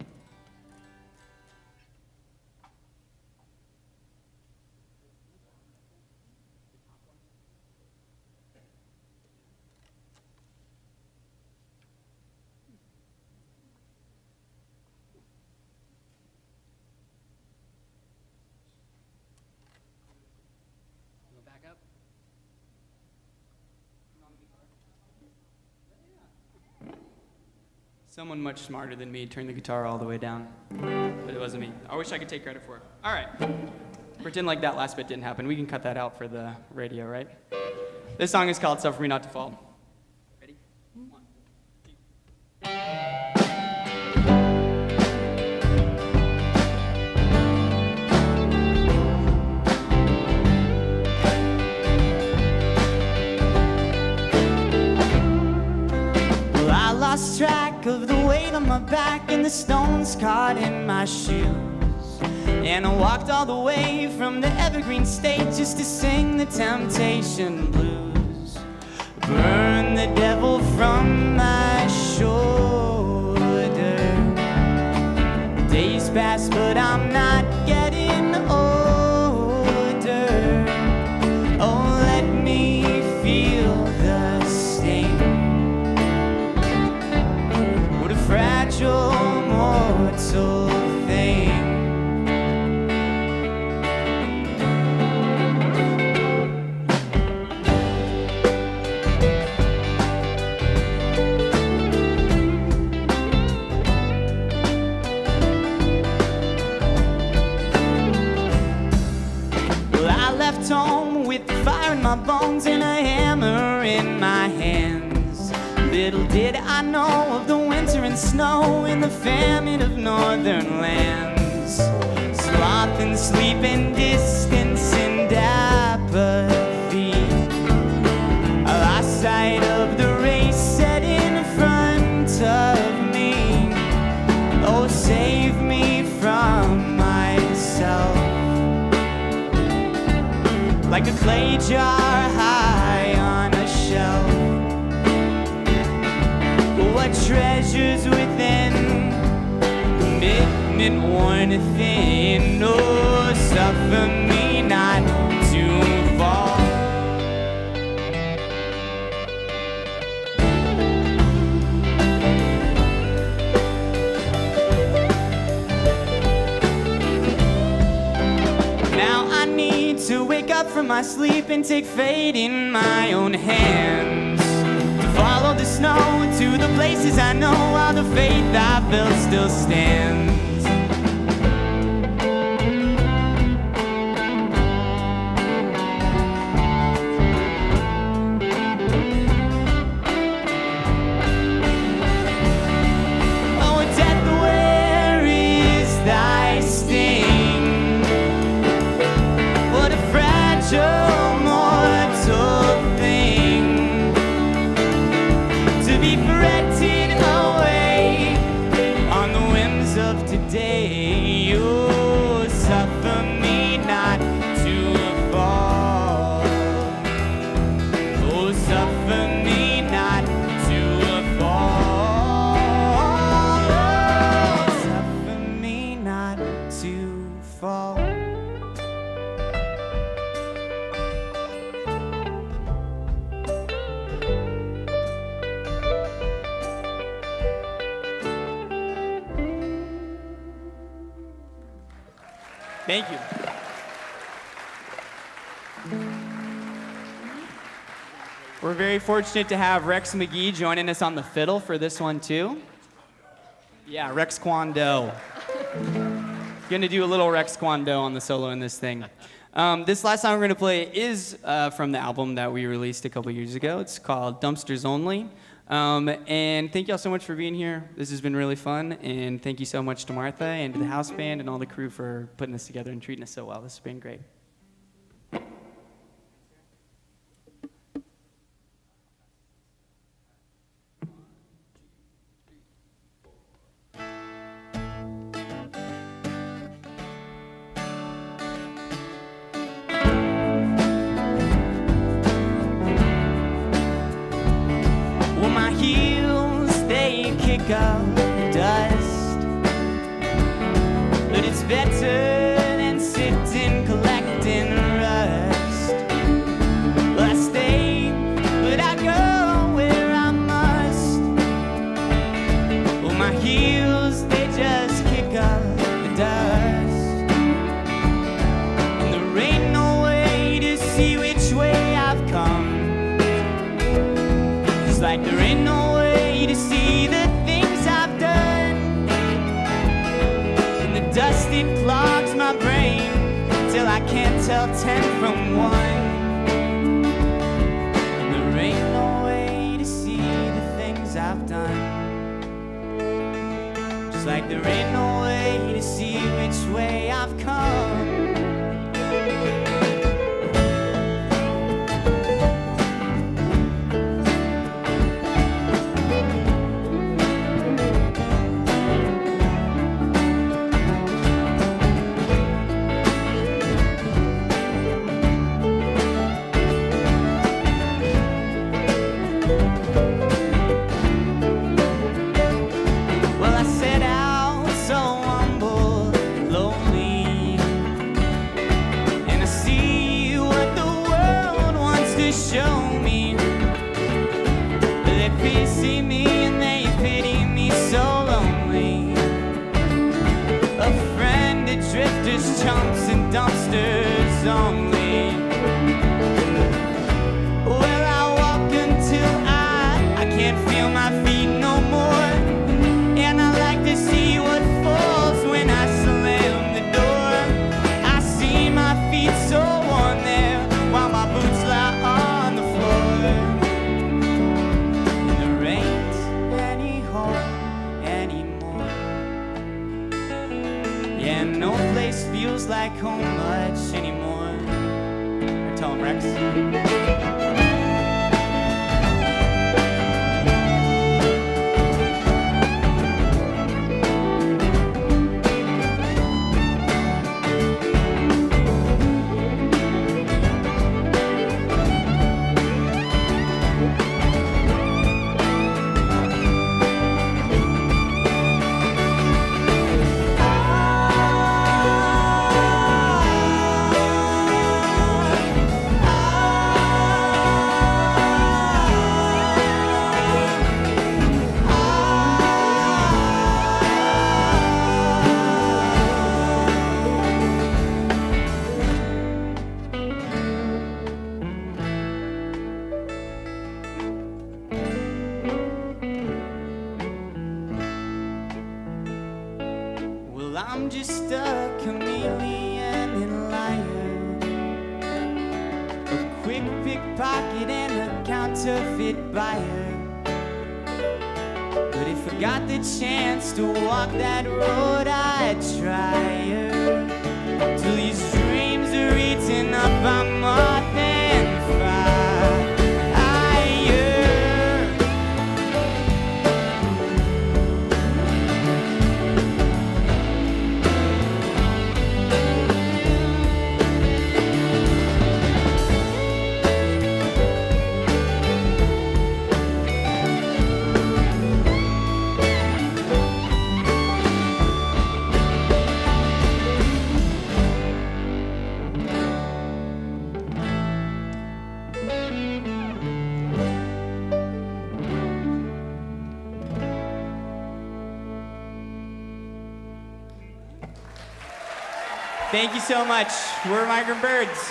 Someone much smarter than me turned the guitar all the way down, but it wasn't me. I wish I could take credit for it. All right. Pretend like that last bit didn't happen. We can cut that out for the radio, right? This song is called Suffer Me Not to Fall. Ready? 1, 2. Well, I lost track of the weight on my back and the stones caught in my shoes. And I walked all the way from the Evergreen State just to sing the Temptation Blues. Burn the devil from my shoulder. Days pass, but I'm not getting older. Oh, let me feel the sting. What a fragile mortal thing. Well, I left home with the fire in my bones and a hammer in my hands. Little did I know of the winter and snow and the famine of northern lands. Sloth and sleep and distance and apathy. I lost sight of the race like a clay jar high on a shelf. What treasures within, commitment worn thin. Oh, suffer me not to fall. Now I need to wake up from my sleep and take fate in my own hands. Follow the snow to the places I know, while the faith I built still stands. Oh, death, where is thy sting? What a fragile mortal thing to be fretted away on the whims of today. Oh, suffer me not to fall. Oh, suffer me not to fall. Oh, suffer me not to fall. Thank you. We're very fortunate to have Rex McGee joining us on the fiddle for this one too. Yeah, Rex Kwando. Gonna do a little Rex Kwando on the solo in this thing. This last song we're gonna play is from the album that we released a couple years ago. It's called Dumpsters Only. And thank y'all so much for being here. This has been really fun, and thank you so much to Martha and to the house band and all the crew for putting this together and treating us so well. This has been great. Well, my heels, they kick up dust, but it's better than sitting collecting rust. Well, I stay, but I go where I must. Well, my heels, they just kick up the dust, and there ain't no way to see which way I've come. It's like there ain't no way to see the things I've done, and the dust, it clogs my brain till I can't tell 10 from 1. And there ain't no way to see the things I've done, just like there ain't no way to see which way I've come. Well, I set out so humble, lonely, and I see what the world wants to show me. They pity me and they pity me so lonely. A friend to drifters, chumps, and dumpsters only. Well, I walk until I can't feel my feet no more, and I like to see what falls when I slam the door. I see my feet so worn there while my boots lie on the floor. And there ain't any home anymore. Yeah, no place feels like home much anymore. I tell him, Rex. I'm just a chameleon and liar, a quick pickpocket and a counterfeit buyer. But if I got the chance to walk that road, I'd try her till these dreams are eaten up by moth and fire. Thank you so much. We're Migrant Birds.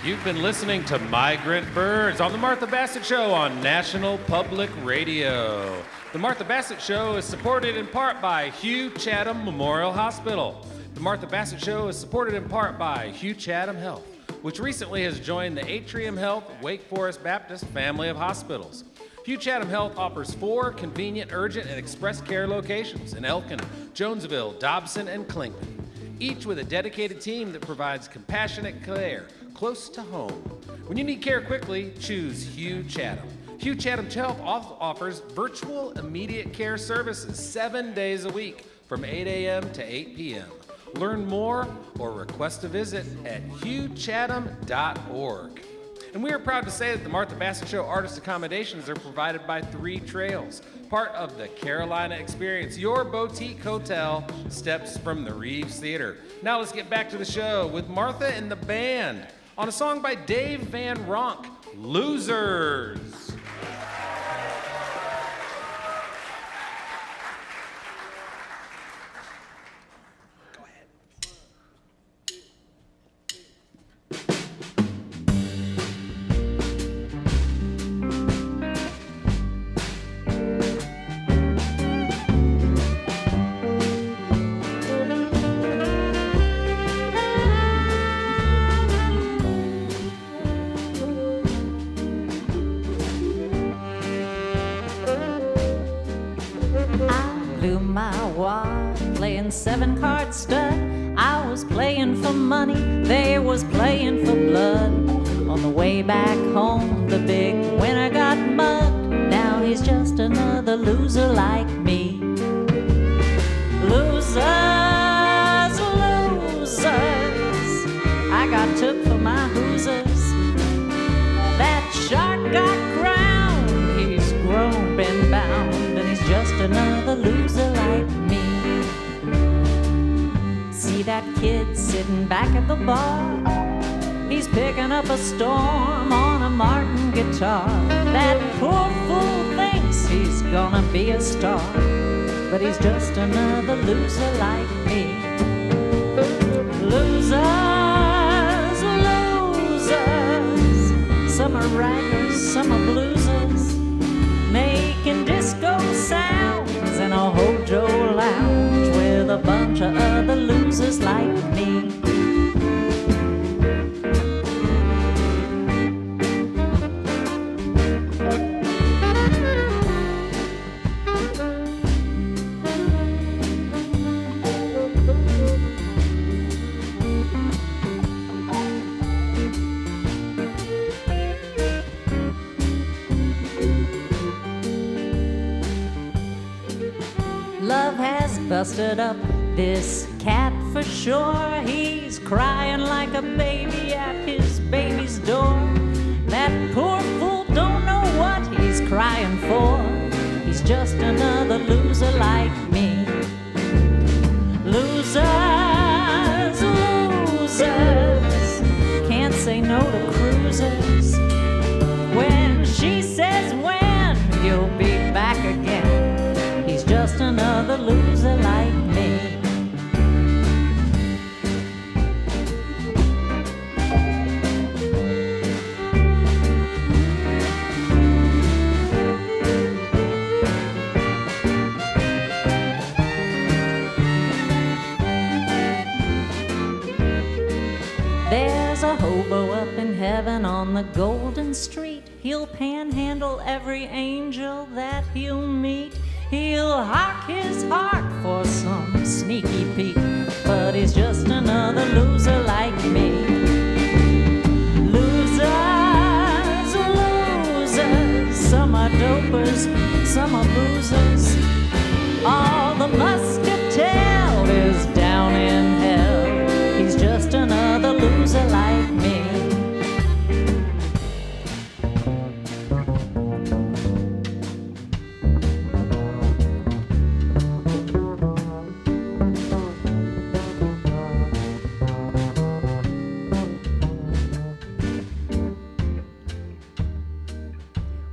You've been listening to Migrant Birds on the Martha Bassett Show on National Public Radio. The Martha Bassett Show is supported in part by Hugh Chatham Memorial Hospital. The Martha Bassett Show is supported in part by Hugh Chatham Health, which recently has joined the Atrium Health Wake Forest Baptist family of hospitals. Hugh Chatham Health offers 4 convenient, urgent, and express care locations in Elkin, Jonesville, Dobson, and Clingman, each with a dedicated team that provides compassionate care close to home. When you need care quickly, choose Hugh Chatham. Hugh Chatham Health offers virtual immediate care services 7 days a week from 8 a.m. to 8 p.m. Learn more or request a visit at hughchatham.org. And we are proud to say that the Martha Bassett Show artist accommodations are provided by 3 Trails, part of the Carolina Experience, your boutique hotel steps from the Reeves Theater. Now let's get back to the show with Martha and the band on a song by Dave Van Ronk, Losers. Playing 7-card stud. I was playing for money, they was playing for blood. On the way back home, the big winner got mugged. Now he's just another loser like me. Losers, losers, I got took for my hoosers. That shark got crowned, he's grown, been bound, and he's just another loser like me. See that kid sitting back at the bar, he's picking up a storm on a Martin guitar. That poor fool thinks he's gonna be a star, but he's just another loser like me. Losers, losers, some are raggers, some are bluesers, making disco sounds in a Hojo lounge with a bunch of other losers like me. Love has busted up this cat for sure. He's crying like a baby at his baby's door. That poor fool don't know what he's crying for. He's just another loser like me. Losers, losers, can't say no to cruisers. When she says when you'll be back again, he's just another loser like me. There's a hobo up in heaven on the golden street. He'll panhandle every angel that he'll meet. He'll hawk his heart for some sneaky peek, but he's just another loser like me. Losers, losers, some are dopers, some are boozers. All the muscatel is down in hell. He's just another loser like me.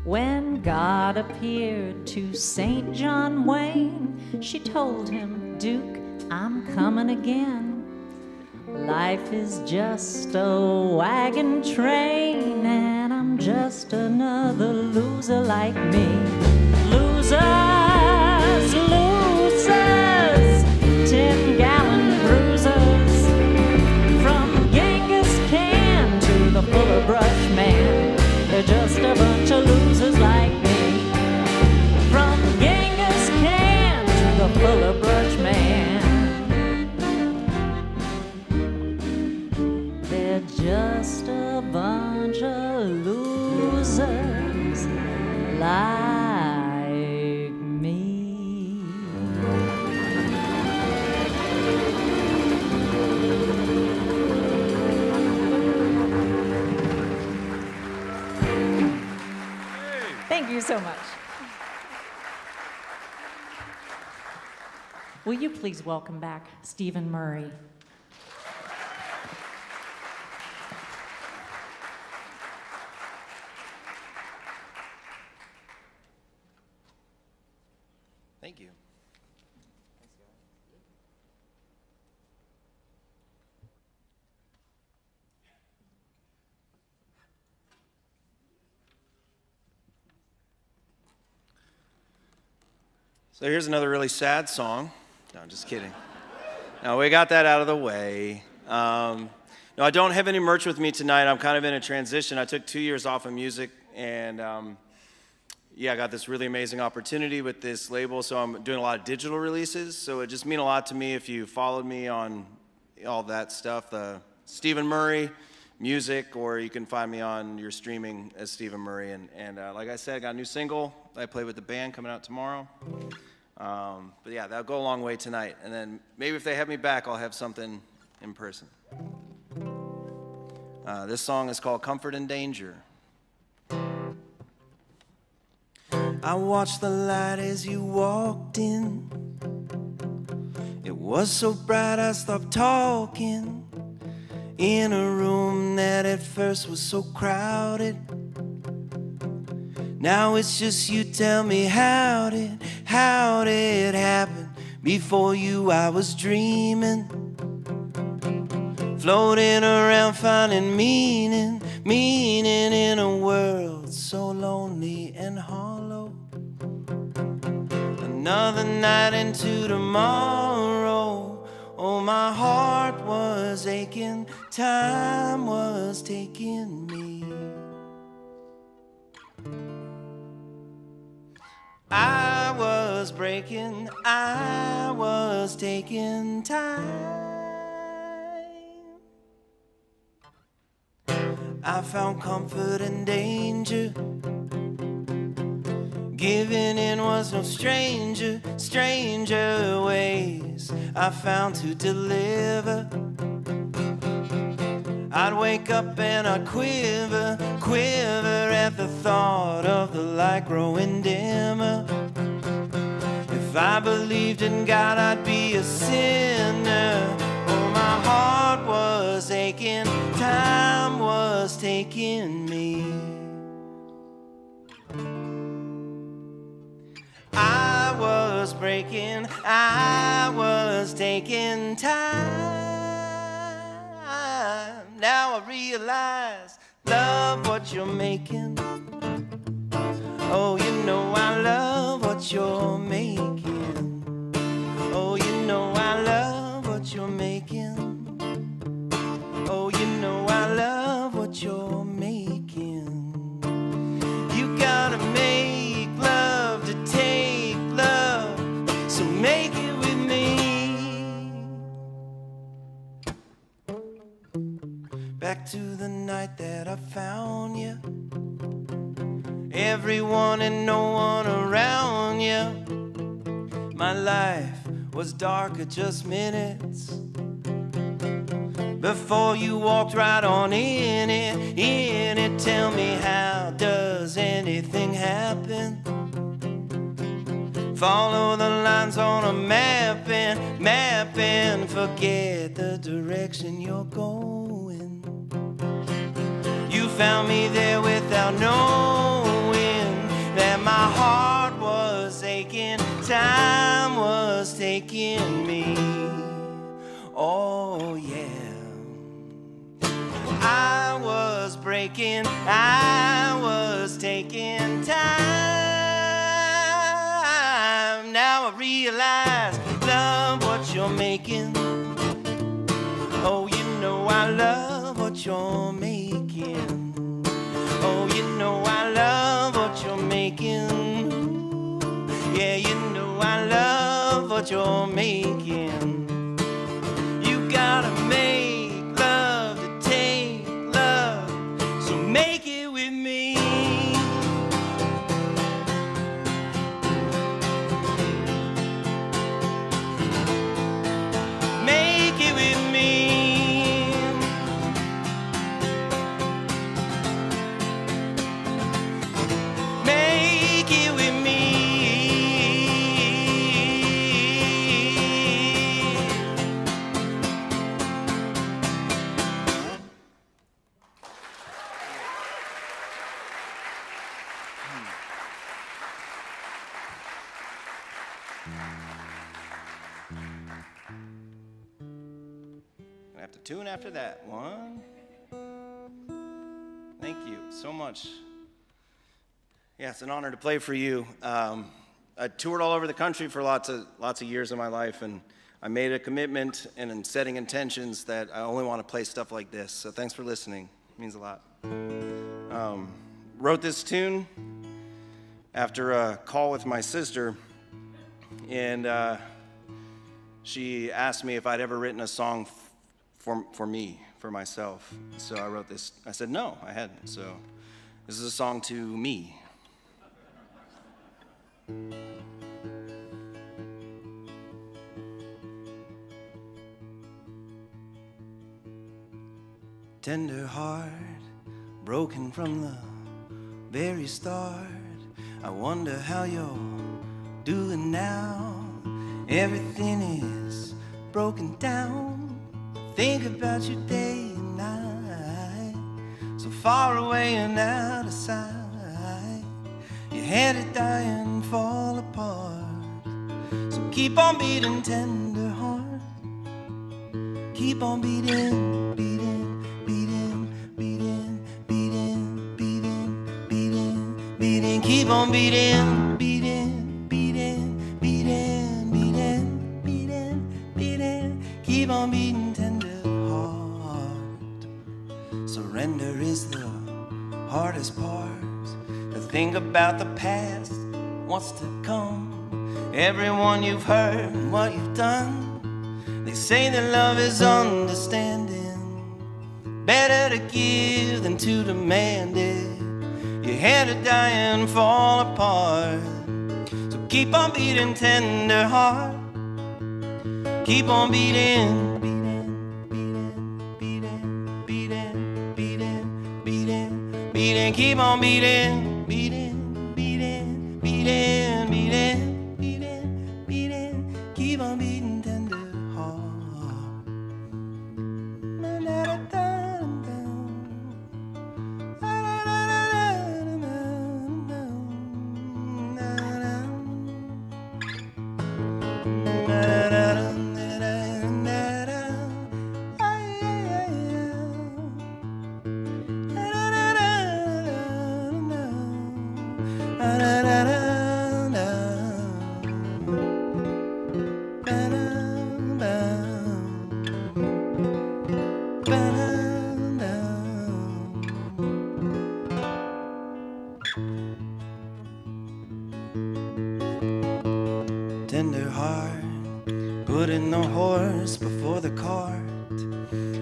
When God appeared to St. John Wayne, she told him, Duke, I'm coming again. Life is just a wagon train, and I'm just another loser like me. Losers, losers, 10-gallon bruisers, from Genghis Khan to the Fuller Brush Man. They're just a bunch of losers like me. From Genghis Khan to the Fuller Brush Man. They're just a bunch of losers like me. Thank you so much. Will you please welcome back Stephan Murray? Thank you. So here's another really sad song. No, I'm just kidding. No, we got that out of the way. No, I don't have any merch with me tonight. I'm kind of in a transition. I took 2 years off of music, and yeah, I got this really amazing opportunity with this label, so I'm doing a lot of digital releases. So it just means a lot to me if you followed me on all that stuff, the Stephan Murray music, or you can find me on your streaming as Stephan Murray. And like I said, I got a new single I play with the band coming out tomorrow. But yeah, that'll go a long way tonight. And then maybe if they have me back, I'll have something in person. This song is called Comfort and Danger. I watched the light as you walked in. It was so bright I stopped talking. In a room that at first was so crowded. Now it's just you. Tell me, how did it happen? Before you I was dreaming, floating around finding meaning in a world so lonely and hollow. Another night into tomorrow. Oh, my heart was aching, time was taking me. I was breaking, I was taking time. I found comfort in danger. Giving in was no stranger ways I found to deliver. I'd wake up and I'd quiver at the thought of the light growing dimmer. If I believed in God, I'd be a sinner. Oh, my heart was aching, time was taking me. I was breaking, I was taking time. Now I realize, love what you're making. Oh, you know I love what you're making. Oh, you know I love what you're making. Oh, you know I love back to the night that I found you. Everyone and no one around you. My life was darker just minutes before you walked right on in it. Tell me, how does anything happen? Follow the lines on a map and forget the direction you're going. You found me there without knowing that my heart was aching, time was taking me. Oh yeah, I was breaking, I was taking time. Now I realize, love what you're making. Oh, you know I love what you're making. Oh, you know I love what you're making. Yeah, you know I love what you're making. You gotta make love to take love, so make it with me. Make it with me. Make it with me. I have to tune after that one. Thank you so much. Yeah, it's an honor to play for you. I toured all over the country for lots of years of my life, and I made a commitment and in setting intentions that I only want to play stuff like this. So thanks for listening. It means a lot. Wrote this tune after a call with my sister, and she asked me if I'd ever written a song for me, for myself. So I wrote this. I said no, I hadn't. So this is a song to me. Tender heart, broken from the very start. I wonder how you're doing now. Everything is broken down. Think about you day and night. So far away and out of sight. Your head is dying, fall apart. So keep on beating, tender heart. Keep on beating, beating, beating, beating, beating, beating, beating, beating. Keep on beating, beating, beating, beating, beating, beating, beating. Keep on beating, tender heart. Surrender is the hardest part. To think about the past, what's to come. Everyone you've hurt and what you've done. They say that love is understanding. Better to give than to demand it. Your head is dying, fall apart. So keep on beating, tender heart. Keep on beating, beating, beating, beating, beating, beating, beating. Keep on beating, beating, beating, beating, beating, beating, beating. Keep on beating, tender heart. Tender heart, putting the horse before the cart.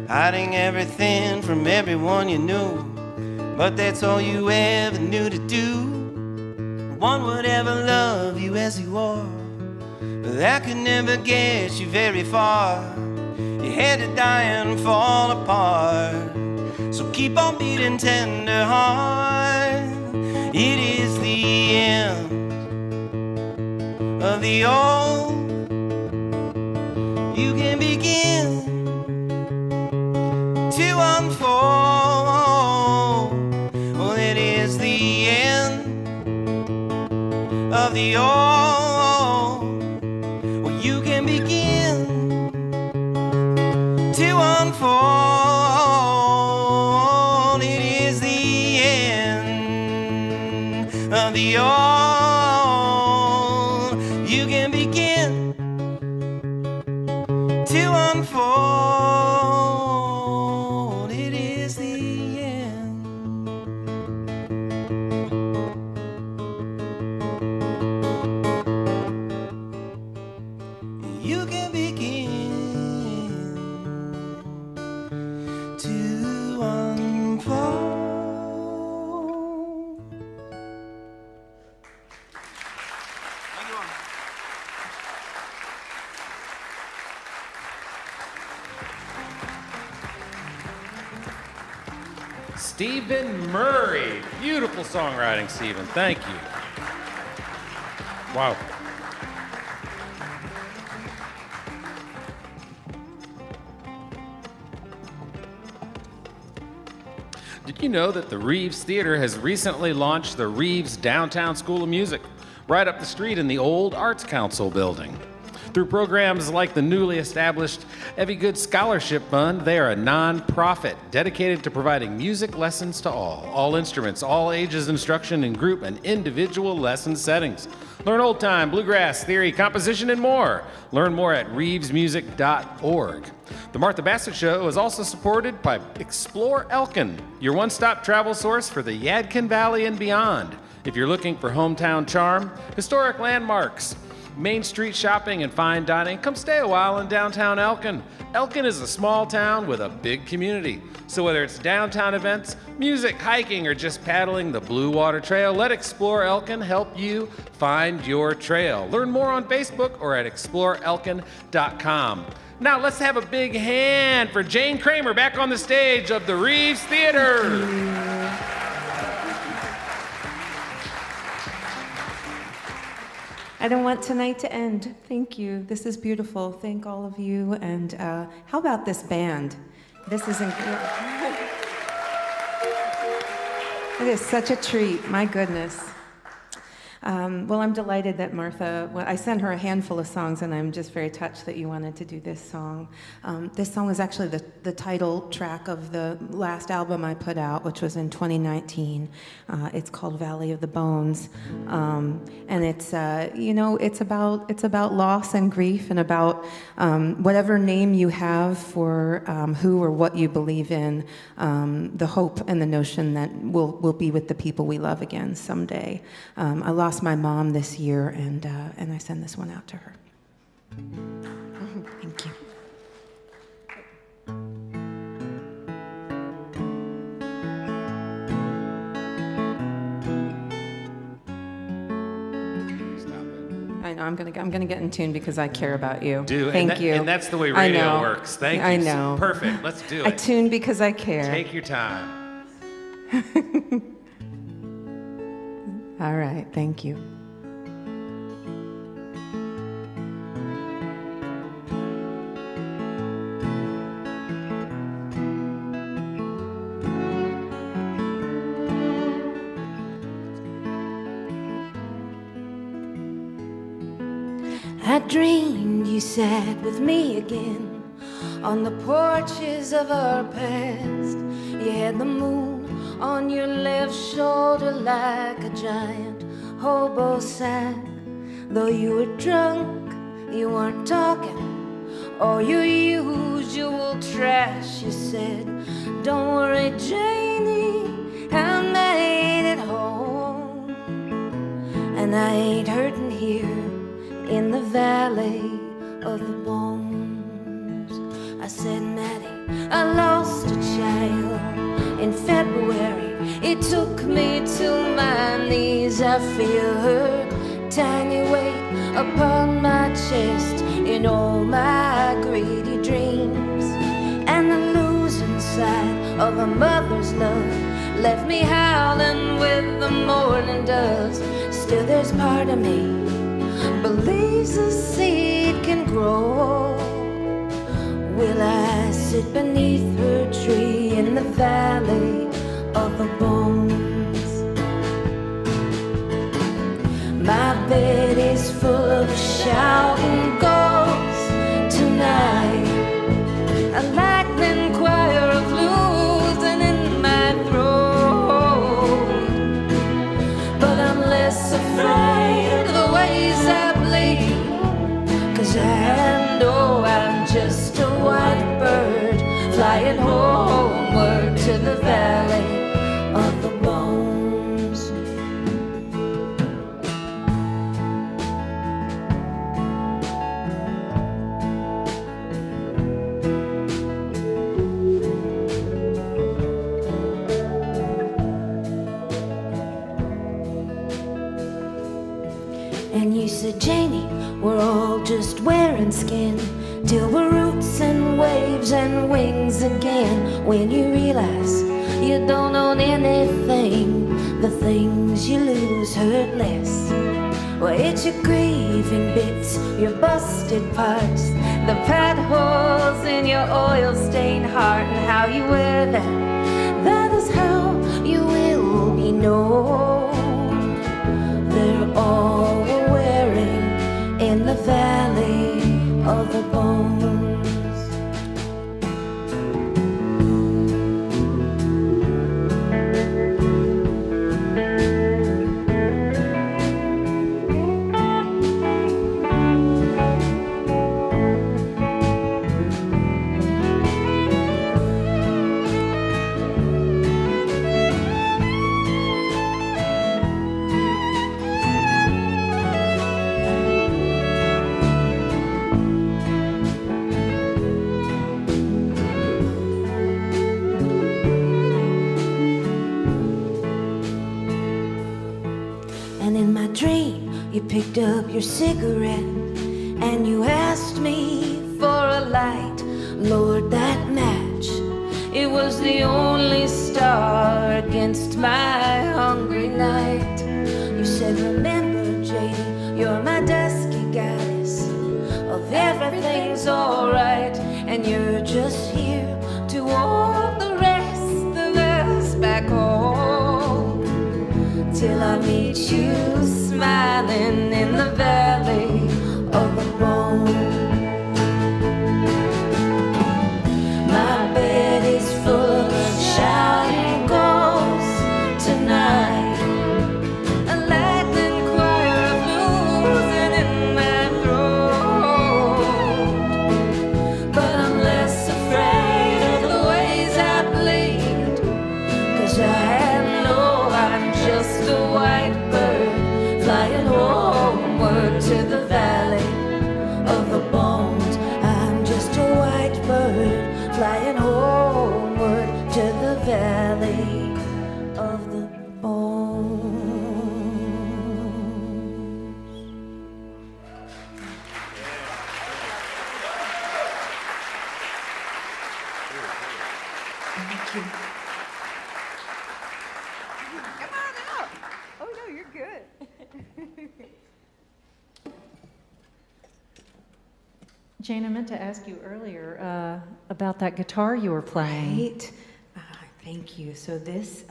hiding everything from everyone you knew. But that's all you ever knew to do. No one would ever love you as you are, but that could never get you very far. You had to die and fall apart. So keep on beating tender heart. It is the end of the old. You can begin to unfold. Well, it is the end of the old. Well, you can begin to unfold. It is the end of the old. You can begin to unfold. It is the end. You can begin to unfold. Stephan Murray. Beautiful songwriting, Stephan. Thank you. Wow. Did you know that the Reeves Theater has recently launched the Reeves Downtown School of Music right up the street in the old Arts Council building? Through programs like the newly established Every Good Scholarship Fund, they are a non-profit dedicated to providing music lessons to all instruments, all ages instruction in group and individual lesson settings. Learn old time, bluegrass, theory, composition, and more. Learn more at reevesmusic.org. The Martha Bassett Show is also supported by Explore Elkin, your one-stop travel source for the Yadkin Valley and beyond. If you're looking for hometown charm, historic landmarks, Main Street shopping and fine dining, come stay a while in downtown Elkin. Elkin is a small town with a big community. So whether it's downtown events, music, hiking, or just paddling the Blue Water Trail, let Explore Elkin help you find your trail. Learn more on Facebook or at exploreelkin.com. Now let's have a big hand for Jane Kramer back on the stage of the Reeves Theater. I don't want tonight to end. Thank you. This is beautiful. Thank all of you. And how about this band? This is incredible. It is such a treat. My goodness. Well, I'm delighted that Martha, I sent her a handful of songs, and I'm just very touched that you wanted to do this song. This song is actually the title track of the last album I put out, which was in 2019. It's called Valley of the Bones. And it's, it's about loss and grief and about whatever name you have for who or what you believe in, the hope and the notion that we'll be with the people we love again someday. I lost my mom this year, and I send this one out to her. Thank you. I know I'm gonna get in tune because I care about you. Thank you. And that's the way radio works. Thank you. I know. Perfect. Let's do it. I tune because I care. Take your time. All right, thank you. I dreamed you sat with me again on the porches of our past. You had the moon on your left shoulder like a giant hobo sack. Though you were drunk, you weren't talking all your usual trash. You said, don't worry, Janie, I made it home. And I ain't hurting here in the valley of the bones. I said, Maddie, I lost a child in February. It took me to my knees. I feel her tiny weight upon my chest in all my greedy dreams. And the losing sight of a mother's love left me howling with the morning doves. Still there's part of me believes a seed can grow. Will I sit beneath her tree in the valley of the bones? My bed is full of shouting ghosts tonight. A lightning choir of losing in my throat. But I'm less afraid of the ways I bleed, 'cause I know I'm just a white bird flying homeward to the valley of the bones. And you said, Janie, we're all just wearing skin till we're roots and waves and wings again. When you realize you don't own anything, the things you lose hurt less. Well, it's your grieving bits, your busted parts, the potholes in your oil-stained heart, and how you wear that. That is how you will be known. They're all we're wearing in the valley of the bones. You picked up your cigarette and you asked me for a light. Lord, that match, it was the only star against my hungry night. You said, remember, Janie, you're my dusky goddess of everything's alright, and you're just here to walk the rest of us back home till I meet you smiling in the valley of the bones. My bed is full of shouting ghosts tonight. A lightning choir of losing in my throat. But I'm less afraid of the ways I bleed, 'cause I know I'm just a white bird flying homeward to the valley of the bones. I'm just a white bird flying homeward to the valley of the bones. Thank you. Come on out. Oh, no, you're good. Jane, I meant to ask you earlier about that guitar you were playing. Right. Thank you. So this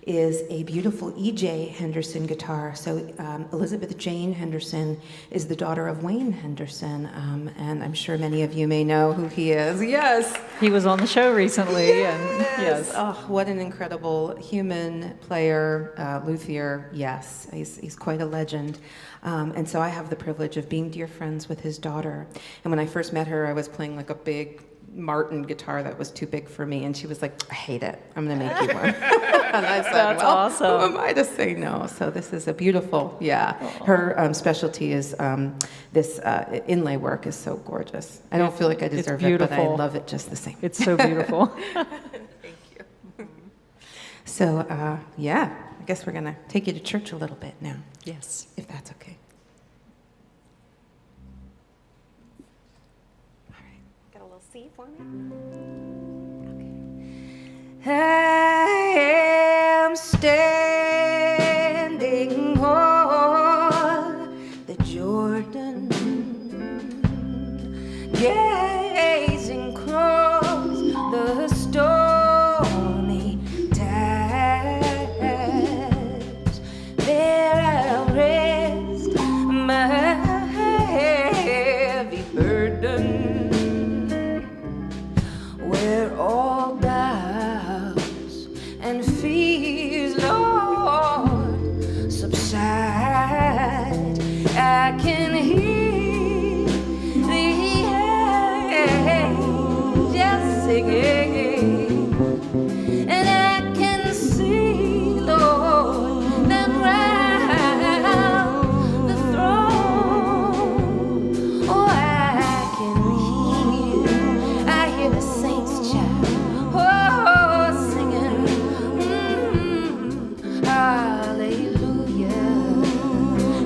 is a beautiful E.J. Henderson guitar. So Elizabeth Jane Henderson is the daughter of Wayne Henderson, and I'm sure many of you may know who he is. Yes. He was on the show recently. Yes. And yes. Oh, what an incredible human player, luthier. Yes, he's quite a legend. And so I have the privilege of being dear friends with his daughter. And when I first met her, I was playing like a big Martin guitar that was too big for me, and she was like, I hate it. I'm going to make you one. And I said, That's awesome. Who am I to say no? So this is a beautiful, Her specialty is this inlay work is so gorgeous. I don't feel like I deserve it, but I love it just the same. It's so beautiful. Thank you. So, I guess we're going to take you to church a little bit now. Yes. If that's okay. Got a little C for me? Okay. I am standing on the Jordan, gazing across the stormy tides. There I rest my heavy burden, where all doubts and fears, Lord, subside. I can hear the angels singing, and I can see, Lord, them round the throne. Oh, I hear the saints chant, oh, singing, hallelujah,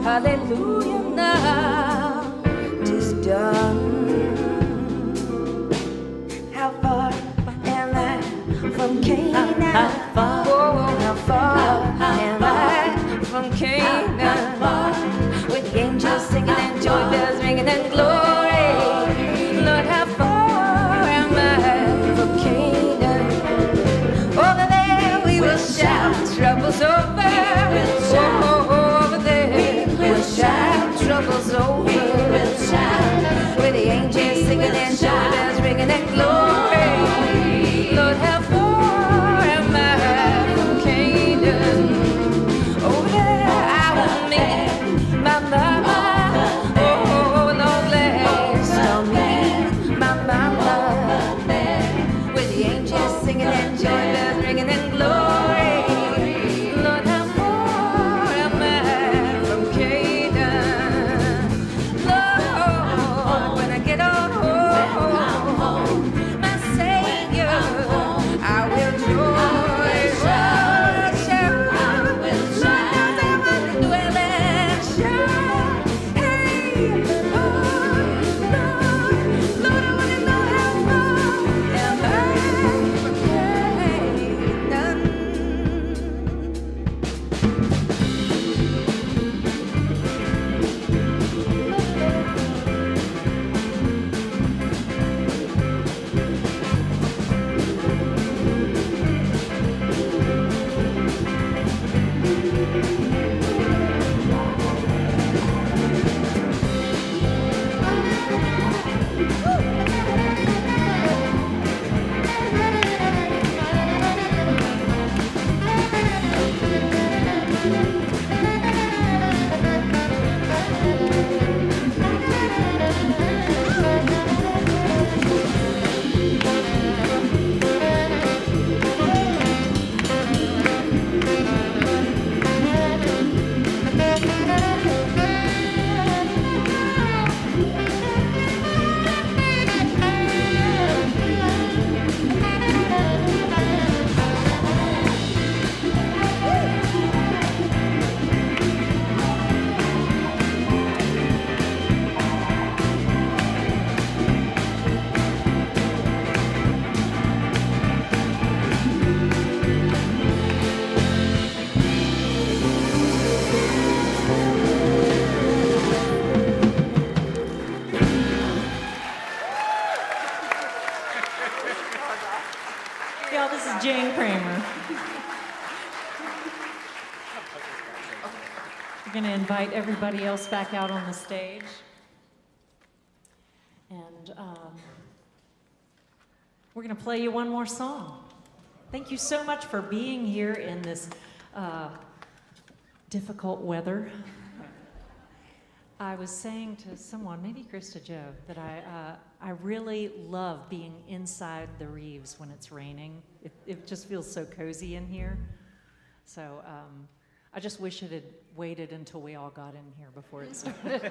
hallelujah, now 'tis done. How far am I from Canaan? How far am I from Canaan? With the angels singing and joy bells ringing and glory. Lord, how far am I from Canaan? Over there we will shout, troubles over. Over there we'll shout, troubles over. With the angels singing and joy bells ringing and glory. Lord, how far am I from Canaan? Over there I will meet my mama. Oh, Lord, bless me, my mama. With the angels singing and joy bells ringing and glory. Lord, how far am I from Canaan? Lord, when I get on home, my Savior, I will joy shout. Lord knows I want to dwell and shout. Hey, Lord, I want to know how far am I from Canaan? Y'all, this is Jane Kramer. We're going to invite everybody else back out on the stage. And we're going to play you one more song. Thank you so much for being here in this difficult weather. I was saying to someone, maybe Krista Joe, that I really love being inside the Reeves when it's raining. It just feels so cozy in here. So I just wish it had waited until we all got in here before it started.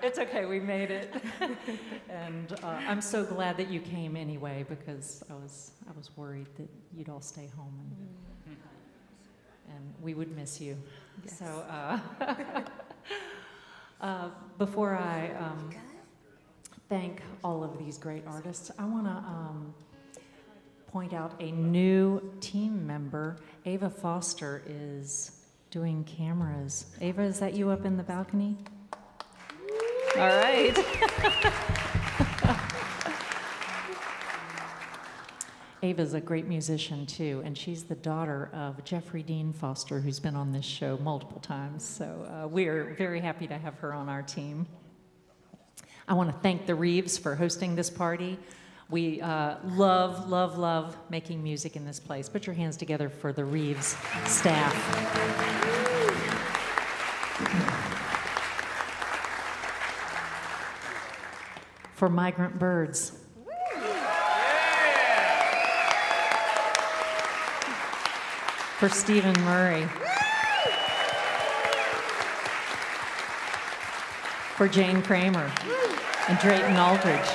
It's okay, we made it. And I'm so glad that you came anyway, because I was worried that you'd all stay home and we would miss you. Yes. So before I thank all of these great artists, I want to point out a new team member. Ava Foster is doing cameras. Ava, is that you up in the balcony? All right. Ava's a great musician too, and she's the daughter of Jeffrey Dean Foster, who's been on this show multiple times. So we're very happy to have her on our team. I want to thank the Reeves for hosting this party. We love, love, love making music in this place. Put your hands together for the Reeves staff. For Migrant Birds. For Stephan Murray. For Jane Kramer and Drayton Aldridge.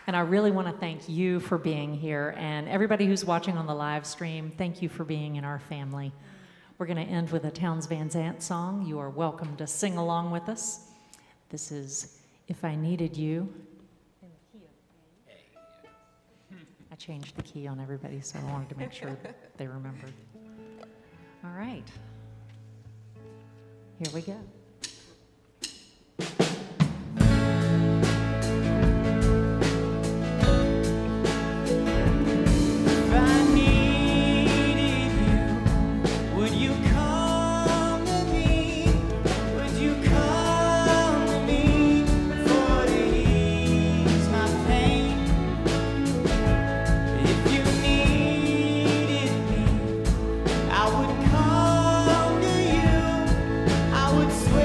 And I really want to thank you for being here, and everybody who's watching on the live stream, thank you for being in our family. We're going to end with a Townes Van Zandt song. You are welcome to sing along with us. This is If I Needed You. I changed the key on everybody, so I wanted to make sure that they remembered. All right. Here we go. I would swear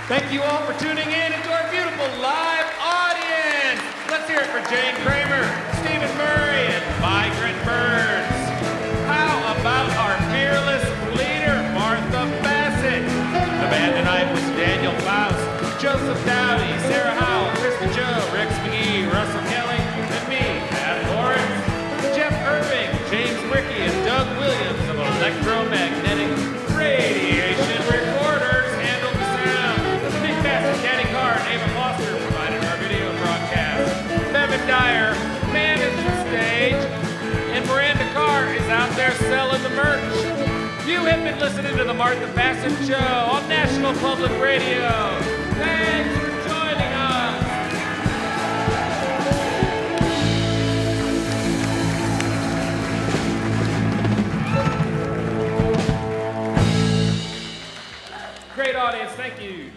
Thank you all for tuning in and to our beautiful live audience. Let's hear it for Jane Kramer, Stephan Murray, and Migrant Birds. How about our fearless leader, Martha Bassett? The band tonight was Daniel Faust, Joseph Dowdy, Sarah Howell, Krista Joe, Rex McGee, Russell Kelly, and me, Pat Lawrence, Jeff Irving, James Rickey, and Doug Williams of Electromagnetic Radiation Recorders handled the sound. Big Bassett, Danny Carr, and Ava Foster provided our video broadcast. Bevan Dyer managed the stage, and Miranda Carr is out there selling the merch. You have been listening to the Martha Bassett Show on National Public Radio. Thanks for joining us. Great audience, thank you.